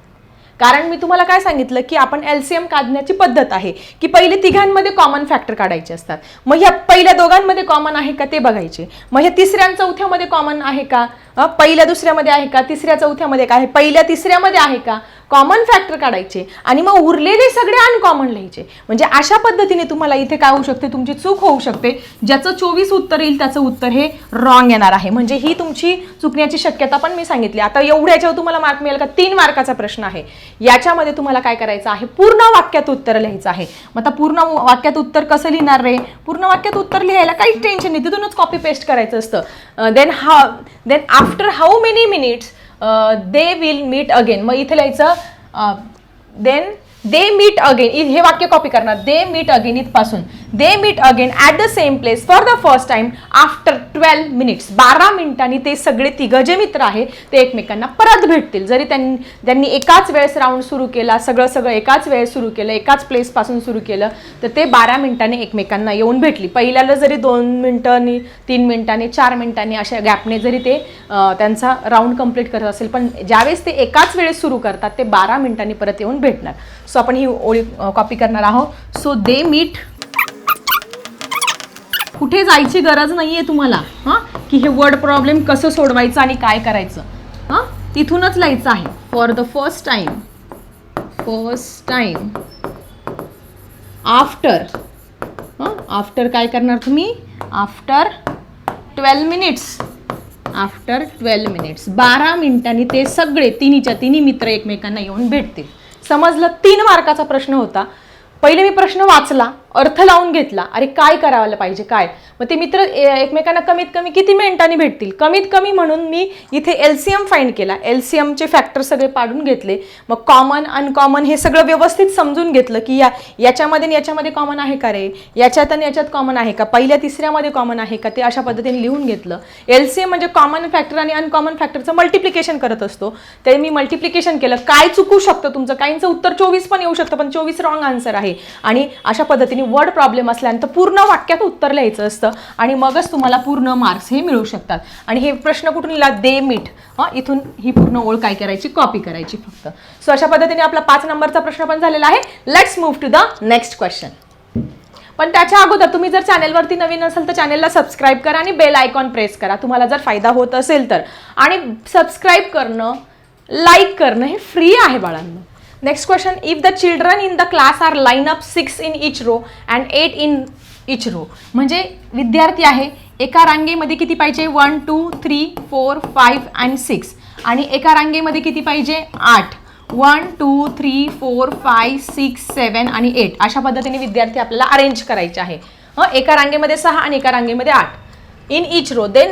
कारण मी तुम्हाला काय सांगितलं की आपण LCM काढण्याची पद्धत आहे की पहिले तिघांमध्ये कॉमन फॅक्टर काढायचे असतात. मग ह्या पहिल्या दोघांमध्ये कॉमन आहे का ते बघायचे. मग हे तिसऱ्या चौथ्यामध्ये कॉमन आहे का? पहिल्या दुसऱ्यामध्ये आहे का? तिसऱ्या चौथ्यामध्ये काय आहे? पहिल्या तिसऱ्यामध्ये आहे का? कॉमन फॅक्टर काढायचे आणि मग उरलेले सगळे अनकॉमन लिहायचे. म्हणजे अशा पद्धतीने तुम्हाला इथे काय होऊ शकते? तुमची चूक होऊ शकते. ज्याचं 24 उत्तर येईल त्याचं उत्तर हे रॉंग येणार आहे. म्हणजे ही तुमची चुकण्याची शक्यता पण मी सांगितली. आता एवढ्याच्यावर तुम्हाला मार्क मिळेल का? 3 मार्काचा प्रश्न आहे. याच्यामध्ये तुम्हाला काय करायचं आहे? पूर्ण वाक्यात उत्तर लिहायचं आहे. मग आता पूर्ण वाक्यात उत्तर कसं लिहिणार रे? पूर्ण वाक्यात उत्तर लिहायला काहीच टेन्शन नाही, तिथूनच कॉपी पेस्ट करायचं असतं. Then after how many minutes they will meet again. मग इथे लिहायचं देन दे मीट अगेन, हे वाक्य कॉपी करणार, दे मीट अगेन इथपासून, they meet again at the same place for the first time after 12 minutes. 12 मिनिटांनी ते सगळे तिघं जे मित्र आहे ते एकमेकांना परत भेटतील. जरी त्यांनी एकाच वेळेस राऊंड सुरू केला, सगळं एकाच वेळेस सुरू केलं, एकाच प्लेसपासून सुरू केलं, तर ते 12 मिनिटांनी एकमेकांना येऊन भेटली. पहिल्याला जरी 2 मिनिटांनी, 3 मिनिटांनी, 4 मिनिटांनी अशा गॅपने जरी ते त्यांचा राऊंड कंप्लीट करत असेल, पण ज्यावेळेस ते एकाच वेळेस सुरू करतात ते 12 मिनिटांनी परत येऊन भेटणार. सो आपण ही ओळी कॉपी करणार आहोत. सो दे मीट, कुठे जायची गरज नाहीये तुम्हाला हां, की हे वर्ड प्रॉब्लेम कसं सोडवायचं आणि काय करायचं हां, तिथूनच लिहायचं आहे. For the first time after, after काय करणार तुम्ही, आफ्टर 12 मिनिट्स, आफ्टर 12 मिनिट्स 12 मिनिटांनी ते सगळे तिन्हीच्या तिन्ही मित्र एकमेकांना येऊन भेटतील. समजलं? 3 मार्काचा प्रश्न होता. पहिले मी प्रश्न वाचला, अर्थ लावून घेतला, अरे काय करायला पाहिजे काय, मग ते मित्र एकमेकांना कमीत कमी किती मिनिटांनी भेटतील, कमीत कमी म्हणून मी इथे एलसीएम फाइंड केला. एलसीएमचे फॅक्टर सगळे पाडून घेतले, मग कॉमन अनकॉमन हे सगळं व्यवस्थित समजून घेतलं की याच्यामध्ये याच्यामध्ये कॉमन आहे का रे, याच्यात आणि याच्यात कॉमन आहे का, पहिल्या तिसऱ्यामध्ये कॉमन आहे का, ते अशा पद्धतीने लिहून घेतलं. एलसीएम म्हणजे कॉमन फॅक्टर आणि अनकॉमन फॅक्टरचं मल्टिप्लिकेशन करत असतो, ते मी मल्टिप्लिकेशन केलं. काय चुकू शकतं तुमचं, काहींचं उत्तर 24 पण येऊ शकतं, पण 24 रॉंग आन्सर आहे. आणि अशा पद्धतीने वर्ड प्रॉब्लेम असल्यानंतर पूर्ण वाक्यात उत्तर लिहायचं असतं आणि मगच तुम्हाला पूर्ण मार्क्स हे मिळू शकतात. आणि हे प्रश्न कुठून लिहिला, दे मीट, इथून ही पूर्ण ओळ काय करायची, कॉपी करायची फक्त. सो अशा पद्धतीने आपला 5 नंबरचा प्रश्न पण झालेला आहे. Let's move to the next question. पण त्याच्या अगोदर तुम्ही जर चॅनेलवरती नवीन असेल तर चॅनेलला सबस्क्राईब करा आणि बेल आयकॉन प्रेस करा, तुम्हाला जर फायदा होत असेल तर. आणि सबस्क्राईब करणं, लाईक करणं हे फ्री आहे बाळांनो. Next question, if the children in the class are line up 6 in each row and 8 in each row, म्हणजे विद्यार्थी आहे एका रांगेमध्ये किती पाहिजे, 1 2 3 4 5 अँड 6, आणि एका रांगेमध्ये किती पाहिजे, 8, 1 2 3 4 5 6 7 आणि 8. अशा पद्धतीने विद्यार्थी आपल्याला अरेंज करायचे आहे. एका रांगेमध्ये 6 आणि एका रांगेमध्ये 8 in each row, then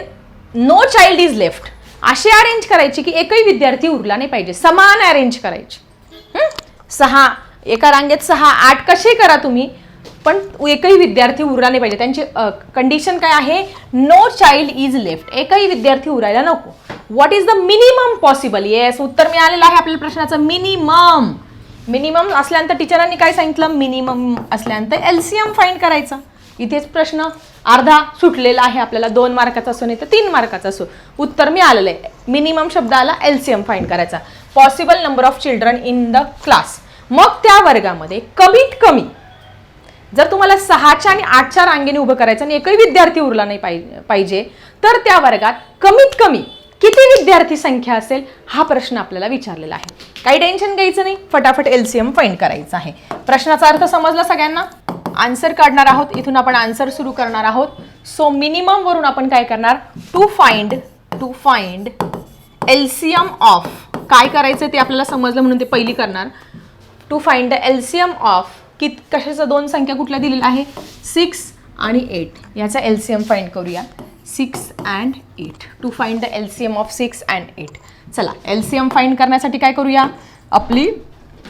no child is left. असे अरेंज करायचे की एकही विद्यार्थी उरला नाही पाहिजे, समान अरेंज करायचे. 6 एका रांगेत 6 8 कसे करा तुम्ही, पण एकही विद्यार्थी उरला नाही पाहिजे. त्यांची कंडिशन काय आहे, नो चाइल्ड इज लेफ्ट, एकही विद्यार्थी उरायला नको. What is the minimum possible, yes उत्तर मिळालेलं आहे आपल्या प्रश्नाचं. मिनिमम असल्यानंतर टीचरांनी काय सांगितलं, मिनिमम असल्यानंतर एलसीएम फाइंड करायचा. इथेच प्रश्न अर्धा सुटलेला आहे आपल्याला, 2 मार्काचा असो नाही तर 3 मार्काचा असो. उत्तर मिळालेलं आहे, मिनिमम शब्द आला, एलसीएम फाइंड करायचा. Possible number of children in the class, मग त्या वर्गामध्ये कमीत कमी जर तुम्हाला 6च्या आणि 8च्या रांगेने उभं करायचं आणि एकही विद्यार्थी उरला नाही पाहिजे, तर त्या वर्गात कमीत कमी किती विद्यार्थी संख्या असेल हा प्रश्न आपल्याला विचारलेला आहे. काही टेन्शन घ्यायचं नाही, फटाफट एलसीएम फाइंड करायचं आहे. प्रश्नाचा अर्थ समजला सगळ्यांना? आन्सर काढणार आहोत, इथून आपण आन्सर सुरू करणार आहोत. सो मिनिमम वरून आपण काय करणार, टू फाइंड एलसीएम ऑफ, काय करायचं ते आपल्याला समजलं म्हणून ते पहिली करणार. To find the LCM of, कशाचं 2 संख्या कुठल्या दिलेल्या आहे, 6 आणि 8, याचा एलसीएम फाइंड करूया. 6 and 8, to find the LCM of 6 and 8. चला एलसीएम फाइंड करण्यासाठी काय करूया, आपली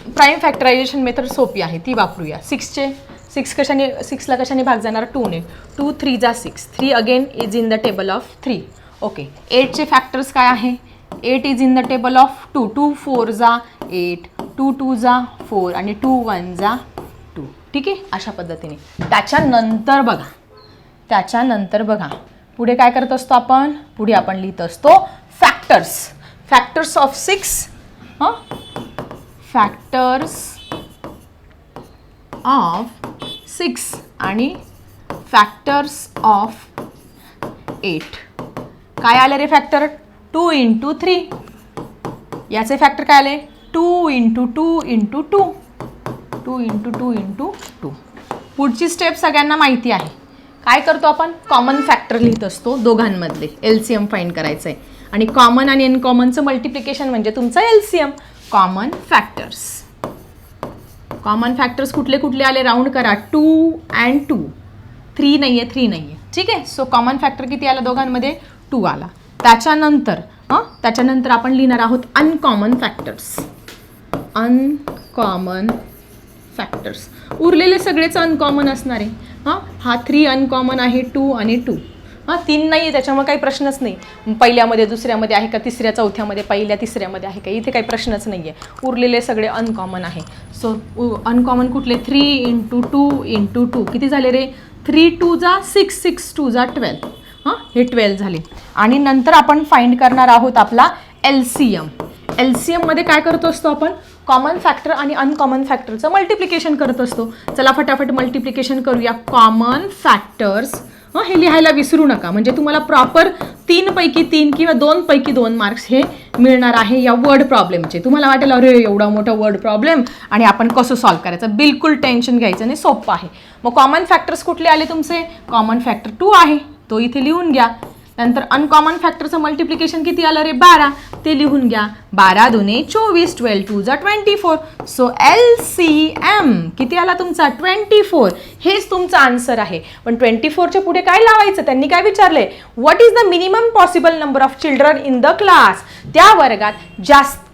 प्राईम फॅक्टरायझेशन मेथड सोपी आहे ती वापरूया. 6ला कशाने भाग जाणार, 2ने. 2 3 जा 6, 3 again is in the table of 3. Okay, 8चे फॅक्टर्स काय आहे, 8 is in the table of 2, 2 4 जा 8, 2 2 जा 4 आणि 2 1 जा 2. ठीक आहे, अशा पद्धतीने. त्याच्यानंतर बघा पुढे काय करत असतो आपण, पुढे आपण लिहित असतो फॅक्टर्स ऑफ 6, फॅक्टर्स ऑफ 6 आणि फॅक्टर्स ऑफ 8. काय आले रे फॅक्टर, 2 into 3. याचे फॅक्टर काय आले, 2 into 2 into 2, 2 into 2 into 2. पुढची स्टेप सगळ्यांना माहिती आहे. काय करतो आपण, कॉमन फॅक्टर लिहित असतो दोघांमधले, एलसीएम फाइंड करायचं आहे. आणि कॉमन आणि अनकॉमनचं मल्टिप्लिकेशन म्हणजे तुमचं एलसीएम. कॉमन फॅक्टर्स कुठले कुठले आले, राऊंड करा, 2 and 2. 3 नाही आहे. ठीक आहे, सो कॉमन फॅक्टर किती आला दोघांमध्ये, 2 आला. त्याच्यानंतर आपण लिहिणार आहोत अनकॉमन फॅक्टर्स. उरलेले सगळेच अनकॉमन असणार आहे. हा 3 अनकॉमन आहे, 2 आणि 2. 3 नाही आहे त्याच्यामुळे काही प्रश्नच नाही. पहिल्यामध्ये दुसऱ्यामध्ये आहे का, तिसऱ्या चौथ्यामध्ये पहिल्या तिसऱ्यामध्ये आहे का, इथे काही प्रश्नच नाही आहे. उरलेले सगळे अनकॉमन आहे. सो अनकॉमन कुठले, 3 × 2 × 2 किती झाले रे, 3 2 जा 6, 6 2 जा 12. हे 12 झाले. आणि नंतर आपण फाइंड करणार आहोत आपला LCM. LCM मध्ये काय करत असतो आपण, कॉमन फॅक्टर आणि अनकॉमन फॅक्टरचं मल्टिप्लिकेशन करत असतो. चला फटाफट मल्टिप्लिकेशन करूया. कॉमन फॅक्टर्स हे लिहायला विसरू नका, म्हणजे तुम्हाला प्रॉपर 3 पैकी 3 किंवा 2 पैकी 2 मार्क्स हे मिळणार आहे या वर्ड प्रॉब्लेमचे. तुम्हाला वाटेल अरे एवढा मोठा वर्ड प्रॉब्लेम आणि आपण कसं सॉल्व्ह करायचं, बिलकुल टेन्शन घ्यायचं नाही, सोपं आहे. मग कॉमन फॅक्टर्स कुठले आले तुमचे, कॉमन फॅक्टर 2 आहे, तो इथे लिहून घ्या. नंतर अनकॉमन फॅक्टरचं मल्टिप्लिकेशन किती आलं रे, 12, ते लिहून घ्या. 12 दुने 24, 12 2 जा 24. सो LCM किती आला तुमचा, 24. हेच तुमचा आन्सर आहे. पण 24च्या पुढे काय लावायचं, त्यांनी काय विचारलंय, what is the minimum possible number of children in the class. त्या वर्गात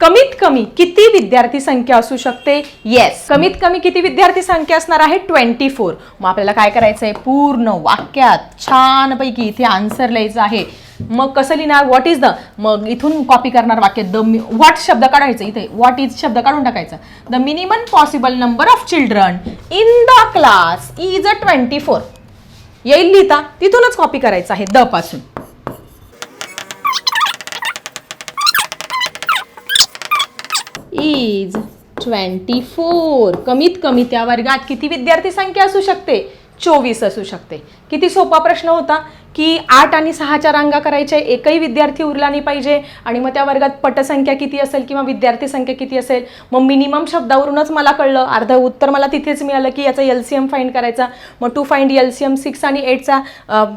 कमीत कमी किती विद्यार्थी संख्या असू शकते. येस, कमीत कमी किती विद्यार्थी संख्या असणार आहे, 24. मग आपल्याला काय करायचं आहे, पूर्ण वाक्यात छानपैकी इथे आन्सर लिहायचं आहे. मग कसं लिहिणार, व्हॉट इज द, मग इथून कॉपी करणार वाक्य, व्हॉट शब्द काढायचं, इथे व्हॉट इज शब्द काढून टाकायचा. The minimum possible number of children in the class is 24. येईल लिहिता, तिथूनच कॉपी करायचं आहे द पासून. इज 24. कमीत कमी त्या वर्गात किती विद्यार्थी संख्या असू शकते, 24 असू शकते. किती सोपा प्रश्न होता की 8 आणि 6च्या रांगा करायच्या, एकही विद्यार्थी उरला नाही पाहिजे. आणि मग त्या वर्गात पटसंख्या किती असेल किंवा विद्यार्थी संख्या किती असेल. मग मिनिमम शब्दावरूनच मला कळलं, अर्ध उत्तर मला तिथेच मिळालं की याचा LCM फाइंड करायचा. मग टू फाइंड LCM 6 आणि 8चा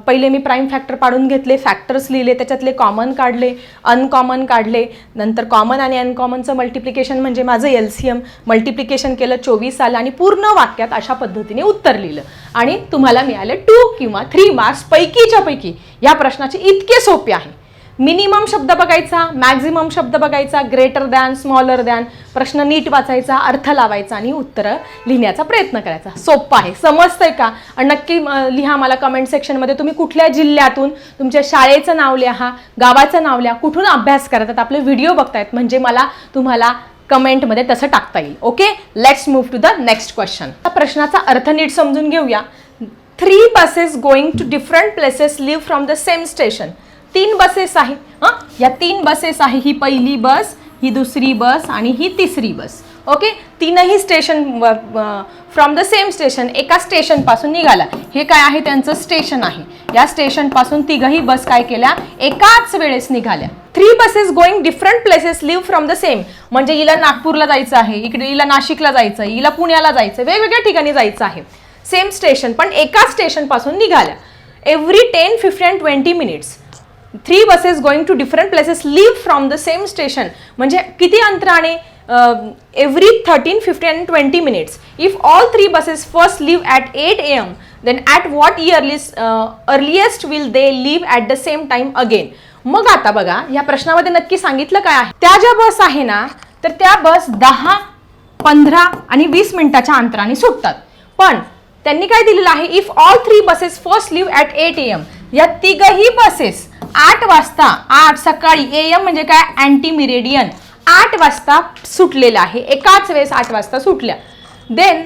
पहिले मी प्राईम फॅक्टर पाडून घेतले, फॅक्टर्स लिहिले, त्याच्यातले कॉमन काढले, अनकॉमन काढले. नंतर कॉमन आणि अनकॉमनचं मल्टिप्लिकेशन म्हणजे माझं LCM, मल्टिप्लिकेशन केलं, 24 आलं आणि पूर्ण वाक्यात अशा पद्धतीने उत्तर लिहिलं. आणि तुम्हाला मिळाले 2 किंवा 3 मार्क्स पैकीच्या पैकी. या प्रश्नाचे इतके सोपे आहे. मिनिमम शब्द बघायचा, मॅक्झिमम शब्द बघायचा, ग्रेटर दॅन, स्मॉलर दॅन, प्रश्न नीट वाचायचा, अर्थ लावायचा आणि उत्तरं लिहिण्याचा प्रयत्न करायचा. सोपं आहे, समजतंय का. आणि नक्की लिहा मला कमेंट सेक्शनमध्ये तुम्ही कुठल्या जिल्ह्यातून, तुमच्या शाळेचं नाव लिहा, गावाचं नाव लिहा, कुठून अभ्यास करतात, आपले व्हिडिओ बघतायत, म्हणजे मला तुम्हाला कमेंटमध्ये तसं टाकता येईल. Okay, let's move to the next question. प्रश्नाचा अर्थ नीट समजून घेऊया. 3 buses going to different places leave from the same station. 3 buses आहे. या 3 बसेस आहे, ही पहिली बस, ही दुसरी बस आणि ही तिसरी बस. ओके, तीनही station from the same station, एका स्टेशन पासून निघाला. हे काय आहे, त्यांचं स्टेशन आहे. या स्टेशन पासून तिघही बस काय केल्या, एकाच वेळेस निघाल्या. 3 buses going different places leave from the same, म्हणजे हिला नागपूरला जायचं आहे, इकडे हिला नाशिकला जायचं आहे, हिला पुण्याला जायचं आहे, वेगवेगळ्या ठिकाणी जायचं आहे. सेम स्टेशन पण एका स्टेशन पासून निघाल्या. Every 10, 15 and 20 minutes 3 buses going to different places leave from the same station, म्हणजे किती अंतराने, every 13, 15 and 20 minutes. If all 3 buses first leave at 8 AM, then at what earliest will they leave at the same time again? मग आता बघा, या प्रश्नामध्ये नक्की सांगितलं काय आहे. त्या ज्या बस आहे ना, तर त्या बस 10, 15 आणि 20 मिनिटाच्या अंतराने सुटतात. पण त्यांनी काय दिलेलं आहे, if all 3 buses first leave at 8 AM, या तिघही बसेस 8 वाजता, 8 सकाळी, AM म्हणजे काय, अँटी मिरेडियन, 8 वाजता सुटलेलं आहे, एकाच वेळेस 8 वाजता सुटल्या. Then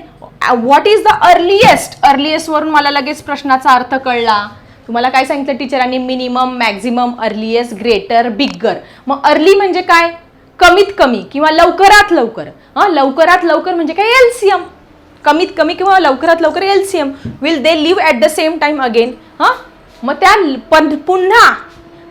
what is the earliest, earliest वरून मला लगेच प्रश्नाचा अर्थ कळला. तुम्हाला काय सांगितलं टीचरांनी, minimum, maximum, earliest, greater, bigger. मग अर्ली म्हणजे काय, कमीत कमी किंवा लवकरात लवकर. लवकरात लवकर म्हणजे काय, LCM, कमीत कमी किंवा लवकरात लवकर LCM. Will they leave at the same time again. मग त्या पुन्हा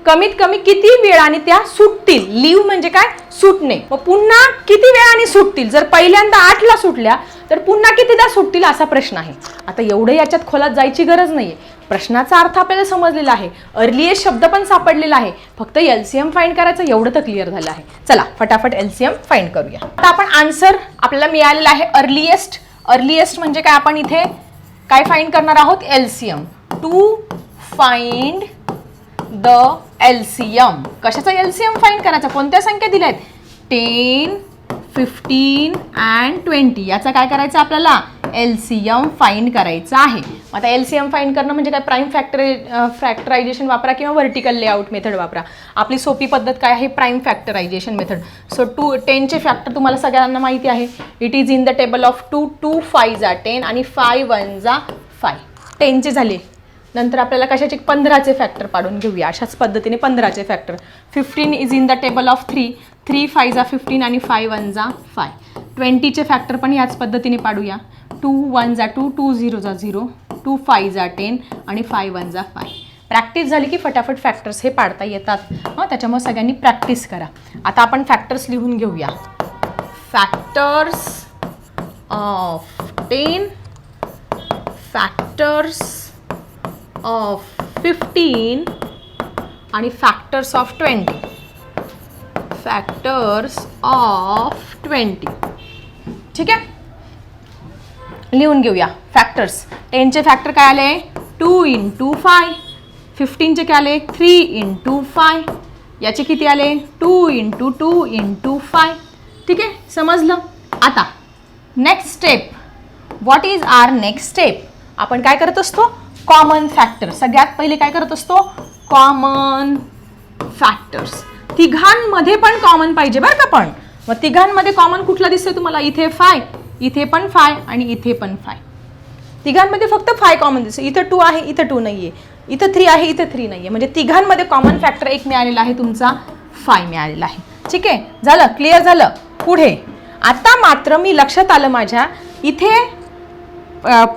कमीत कमी किती वेळाने त्या सुटतील. लिव्ह म्हणजे काय, सुटणे. मग पुन्हा किती वेळाने सुटतील. जर पहिल्यांदा 8ला सुटल्या तर पुन्हा कितीदा सुटतील असा प्रश्न आहे. आता एवढं याच्यात खोलात जायची गरज नाहीये, प्रश्नाचा अर्थ आपल्याला समजलेला आहे, अर्लिएस्ट शब्द पण सापडलेला आहे, फक्त LCM फाइंड करायचं एवढं तर क्लिअर झालं आहे. चला फटाफट LCM फाइंड करूया. आता आपण आन्सर आपल्याला मिळालेला आहे अर्लिएस्ट. अर्लिएस्ट म्हणजे काय, आपण इथे काय फाइंड करणार आहोत, LCM. To find the LCM. कशाचा LCM फाइंड करायचा, कोणत्या संख्या दिल्या आहेत, 10, 15 and 20 याचा काय करायचं आपल्याला LCM फाइंड करायचा आहे. आता LCM फाइंड करणं म्हणजे काय प्राइम फॅक्टरायझेशन वापरा किंवा व्हर्टिकल लेआउट मेथड वापरा. आपली सोपी पद्धत काय आहे प्राइम फॅक्टरायझेशन मेथड. सो 10चे फॅक्टर तुम्हाला सगळ्यांना माहिती आहे. It is in the table of 2. 2 5 जा 10 आणि 5 1 जा 5. 10चे झाले. नंतर आपल्याला कशाचे 15चे फॅक्टर पाडून घेऊया. अशाच पद्धतीने 15चे factor. 15 is in the table of 3. 3 5 जा 15 आणि 5 1 जा 5. 20चे फॅक्टर पण याच पद्धतीने पाडूया. 2 1 जा 2, 2 0 जा 0, 2 5 जा 10 आणि 5 1 जा 5. प्रॅक्टिस झाली की फटाफट फॅक्टर्स हे पाडता येतात. त्याच्यामुळे सगळ्यांनी प्रॅक्टिस करा. आता आपण फॅक्टर्स लिहून घेऊया. फॅक्टर्स ऑफ 10, फॅक्टर्स ऑफ 15 आणि फॅक्टर्स ऑफ 20. Factors of 20. ठीक आहे, लिहून घेऊया फॅक्टर्स. 10चे फॅक्टर काय आले 2 × 5. 15चे काय आले 3 × 5. याचे किती आले 2 × 2 × 5. ठीक आहे, समजलं. आता next step. What is our next step? आपण काय करत असतो कॉमन फॅक्टर. सगळ्यात पहिले काय करत असतो कॉमन फॅक्टर्स. तिघांमध्ये पण कॉमन पाहिजे बरं का. पण मग तिघांमध्ये कॉमन कुठला दिसतोय तुम्हाला? इथे 5, इथे पण 5 आणि इथे पण 5. तिघांमध्ये फक्त 5 कॉमन दिसतो. इथं 2 आहे, इथं 2 नाहीये. इथं 3 आहे, इथं 3 नाहीये. म्हणजे तिघांमध्ये कॉमन फॅक्टर एक मिळालेला आहे तुमचा 5 मिळालेला आहे. ठीक आहे, झालं, क्लिअर झालं. पुढे आता मात्र मी लक्षात आलं माझ्या इथे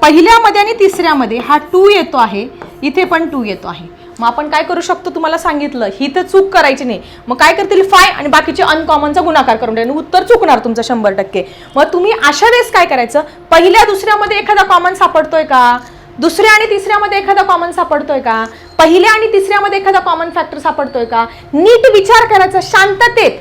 पहिल्यामध्ये आणि तिसऱ्यामध्ये हा 2 येतो आहे, इथे पण 2 येतो आहे. मग आपण काय करू शकतो तुम्हाला सांगितलं ही तर चूक करायची नाही. मग काय करतील 5 आणि बाकीचे अनकॉमनचा गुणाकार करून द्या. उत्तर चुकणार तुमचं 100%. मग तुम्ही अशा वेळेस काय करायचं पहिल्या दुसऱ्यामध्ये एखादा कॉमन सापडतोय का? दुसऱ्या आणि तिसऱ्यामध्ये एखादा कॉमन सापडतोय का? पहिल्या आणि तिसऱ्यामध्ये एखादा कॉमन फॅक्टर सापडतोय का? नीट विचार करायचा शांततेत,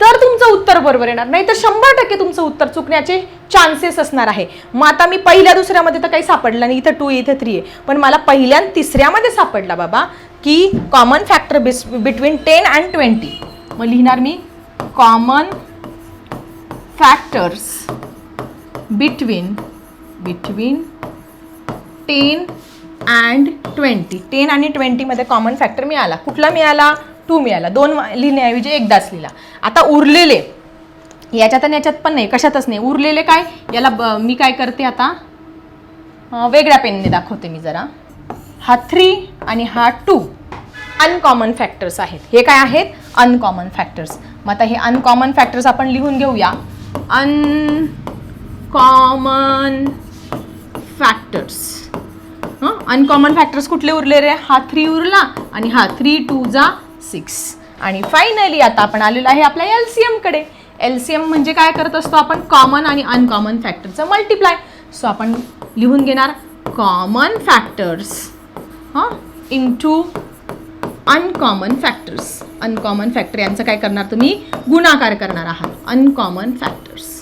तर तुमचं उत्तर बरोबर येणार. नाही तर 100% तुमचं उत्तर चुकण्याचे चान्सेस असणार आहे. मग आता मी पहिल्या दुसऱ्यामध्ये तर काही सापडलं नाही. इथं 2 इथं 3 आहे. पण मला पहिल्या आणि तिसऱ्यामध्ये सापडला बाबा की कॉमन फॅक्टर बिटवीन 10 and 20. मग लिहिणार मी कॉमन फॅक्टर्स बिटवीन 10 and 20. 10 आणि 20 मध्ये कॉमन फॅक्टर मिळाला. कुठला मिळाला? 2 मिळाला. 2 लिहिण्याऐवजी एकदाच लिहिला. आता उरलेले याच्यात आणि याच्यात पण नाही, कशातच नाही. उरलेले काय याला मी काय करते आता वेगळ्या पेनने दाखवते मी जरा. हा 3 आणि हा 2 अनकॉमन फॅक्टर्स आहेत. हे काय आहेत अनकॉमन फॅक्टर्स. मग आता हे अनकॉमन फॅक्टर्स आपण लिहून घेऊया. Uncommon factors. अनकॉमन फॅक्टर्स कुठले उरले रे? हा 3 उरला आणि हा 3 2 जा 6. आणि फायनली आता आपण आलेलो आहे आपल्या LCM कडे. LCM म्हणजे काय करत असतो आपण कॉमन आणि अनकॉमन फॅक्टरचं मल्टिप्लाय. सो आपण लिहून घेणार common factors into uncommon factors. Uncommon factor यांचं काय करणार तुम्ही गुणाकार करणार आहात. Uncommon factors.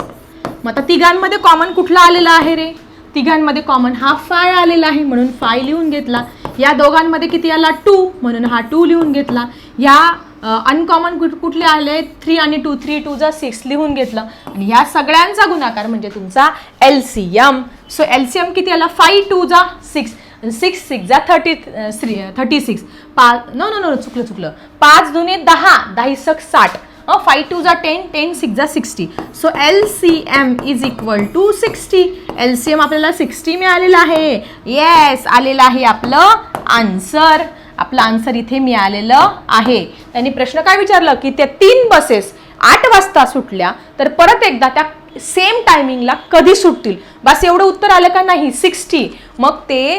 मग आता तिघांमध्ये कॉमन कुठला आलेला आहे रे? तिघांमध्ये कॉमन हा 5 आलेला आहे म्हणून 5 लिहून घेतला. या दोघांमध्ये किती आला 2 म्हणून हा 2 लिहून घेतला. या अनकॉमन कुठले आले 3 आणि 2, 3 2 जा 6 लिहून घेतलं. आणि या सगळ्यांचा गुणाकार म्हणजे तुमचा LCM. सो LCM किती आला 5 2 जा 6, 6 6 जा 36. 5 नो चुकलं 5 दुने 10, 10 6 60. 5 2 जा 10, 10 6 जा 60. So LCM is equal to 60. LCM आपल्याला 60 मिळालेला आहे. येस, आलेलं आहे आपलं आन्सर. आपलं आन्सर इथे मिळालेलं आहे. त्यांनी प्रश्न काय विचारलं की त्या 3 बसेस 8 वाजता सुटल्या तर परत एकदा त्या सेम टायमिंगला कधी सुटतील. बस एवढं उत्तर आलं का? नाही, 60. मग ते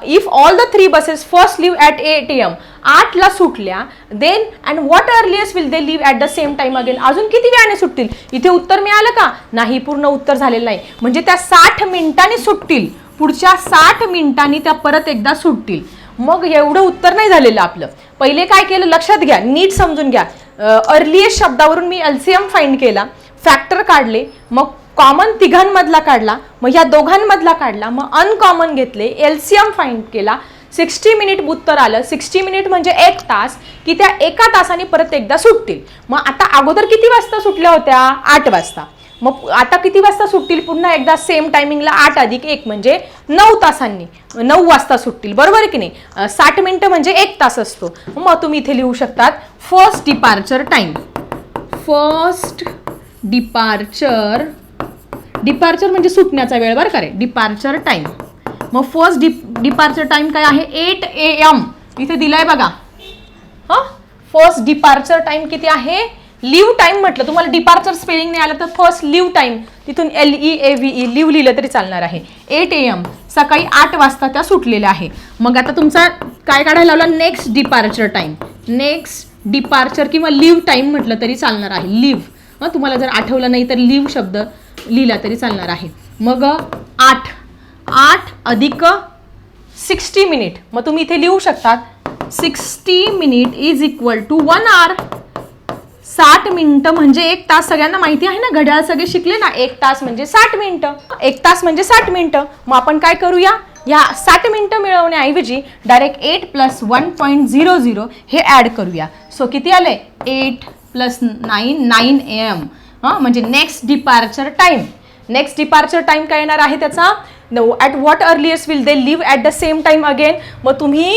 if all the 3 buses first leave at 8 AM 8ला सुटल्या then and what earliest will they leave at the same time again. अजून किती वेळाने सुटतील? इथे उत्तर मिळालं का? नाही, पूर्ण उत्तर झालेलं नाही. म्हणजे त्या 60 मिनिटांनी सुटतील. पुढच्या 60 मिनिटांनी त्या परत एकदा सुटतील. मग एवढं उत्तर नाही झालेलं आपलं. पहिले काय केलं लक्षात घ्या, नीट समजून घ्या. अर्लिएस्ट शब्दावरून मी LCM फाइंड केला, फॅक्टर काढले, मग कॉमन तिघांमधला काढला, मग या दोघांमधला काढला, मग अनकॉमन घेतले, LCM फाइंड केला. 60 मिनिट उत्तर आलं. 60 मिनिट म्हणजे 1 तास, की त्या 1 तासाने परत एकदा सुटतील. मग आता अगोदर किती वाजता सुटल्या होत्या? 8 वाजता. मग आता किती वाजता सुटतील पुन्हा एकदा सेम टायमिंगला 8 अधिक 1 म्हणजे 9 तासांनी 9 वाजता सुटतील, बरोबर आहे की नाही. 60 मिनिटं म्हणजे 1 तास असतो. मग तुम्ही इथे लिहू शकतात first departure time. First departure म्हणजे सुटण्याचा वेळ, बरं का रे, डिपार्चर टाइम. मग फर्स्ट डिपार्चर टाइम काय आहे 8 AM इथे दिलाय बघा. फर्स्ट डिपार्चर टाइम किती आहे. लिव्ह टाइम म्हटलं, तुम्हाला डिपार्चर स्पेलिंग नाही आलं तर फर्स्ट लिव्ह टाइम तिथून LEAVE लिव्ह लिहिलं तरी चालणार आहे. 8 AM सकाळी 8 वाजता त्या सुटलेल्या आहे. मग आता तुमचा काय काढायला लावला next departure time. Next departure किंवा लिव्ह टाइम म्हटलं तरी चालणार आहे. लिव्ह तुम्हाला जर आठवलं नाही तर लिव्ह शब्द लिहिला तरी चालणार आहे. मग 8 अधिक 60 मिनिट. मग तुम्ही इथे लिहू शकतात 60 मिनिट इज इक्वल टू 1 आवर. 60 मिनिटं म्हणजे 1 तास. सगळ्यांना माहिती आहे ना, घड्याळ सगळे शिकले ना, 1 तास म्हणजे 60 मिनिटं. 1 तास म्हणजे 60 मिनिटं. मग आपण काय करूया, या 60 मिनिटं मिळवण्याऐवजी डायरेक्ट 8 + 1.00 हे ॲड करूया. सो किती आले 8 + 9 AM. म्हणजे next departure time. Next departure time काय येणार आहे त्याचा, at what earliest will they leave at the same time again. मग तुम्ही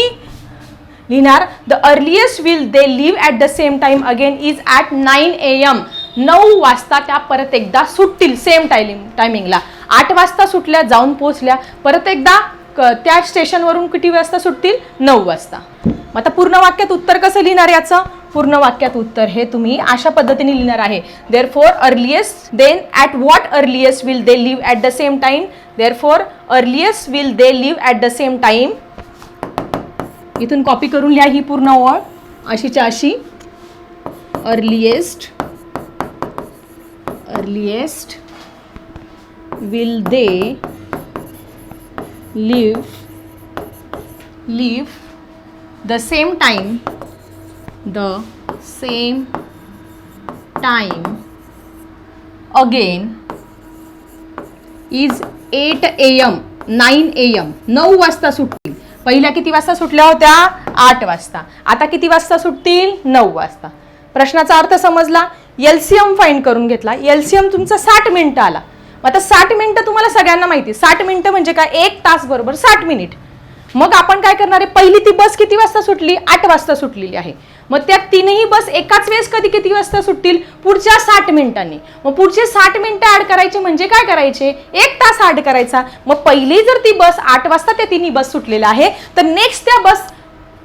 लिहिणार the earliest will they leave at the same time again is at 9 AM. 9 वाजता त्या परत एकदा सुटतील सेम टायमिंगला. 8 वाजता सुटल्या, जाऊन पोहोचल्या, परत एकदा त्या स्टेशनवरून किती वाजता सुटतील 9 वाजता. मग आता पूर्ण वाक्यात उत्तर कसं लिहिणार याचं, पूर्ण वाक्यात उत्तर हे तुम्ही अशा पद्धतीने लिहिणार आहे. Therefore earliest, then at what earliest will they leave at the same time. Therefore earliest will they leave at the same time. इथून कॉपी करून लिहा ही पूर्ण ओळ अशीच्या अशी. Earliest will they leave the same time again is 8 AM. 9 AM 9 वाजता सुटतील. पहिल्या किती वाजता सुटल्या होत्या 8 वाजता. आता किती वाजता सुटतील 9 वाजता. प्रश्नाचा अर्थ समजला. LCM फाइंड करून घेतला. LCM तुमचा 60 मिनिटं आला. आता 60 मिनिटं तुम्हाला सगळ्यांना माहिती, 60 मिनिटं म्हणजे काय 1 तास बरोबर 60 मिनिट. मग आपण काय करणार आहे, पहिली ती बस किती वाजता सुटली 8 वाजता सुटलेली आहे. मग त्या तीनही बस एकाच वेळेस किती वाजता सुटतील पुढच्या 60 मिनिटांनी. मग पुढचे 60 मिनिटं ऍड करायचे म्हणजे काय करायचे 1 तास ऍड करायचा. मग पहिली जर ती बस 8 वाजता त्या तिन्ही बस सुटलेल्या आहे तर नेक्स्ट त्या बस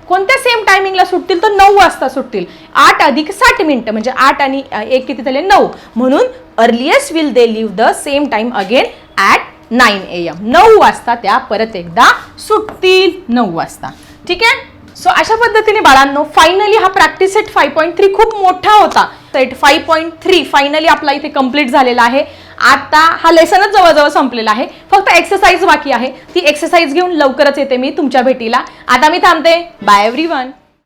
कोणत्या सेम टायमिंगला सुटतील तर 9 वाजता सुटतील. 8 अधिक 60 मिनिटं म्हणजे 8 आणि 1 किती झाले 9. म्हणून earliest will they leave the same time again at 9 AM. 9 वाजता त्या परत एकदा सुटतील 9 वाजता. ठीक आहे. सो अशा पद्धतीने बाळांनो फायनली हा प्रॅक्टिस सेट 5.3 खूप मोठा होता. सेट 5.3 फायनली आपला इथे कंप्लीट झालेला आहे. आता हा लेसनच जवळजवळ संपलेला आहे. फक्त एक्सरसाइज बाकी आहे. ती एक्सरसाइज घेऊन लवकरच येते मी तुमच्या भेटीला. आता मी थांबते. Bye everyone.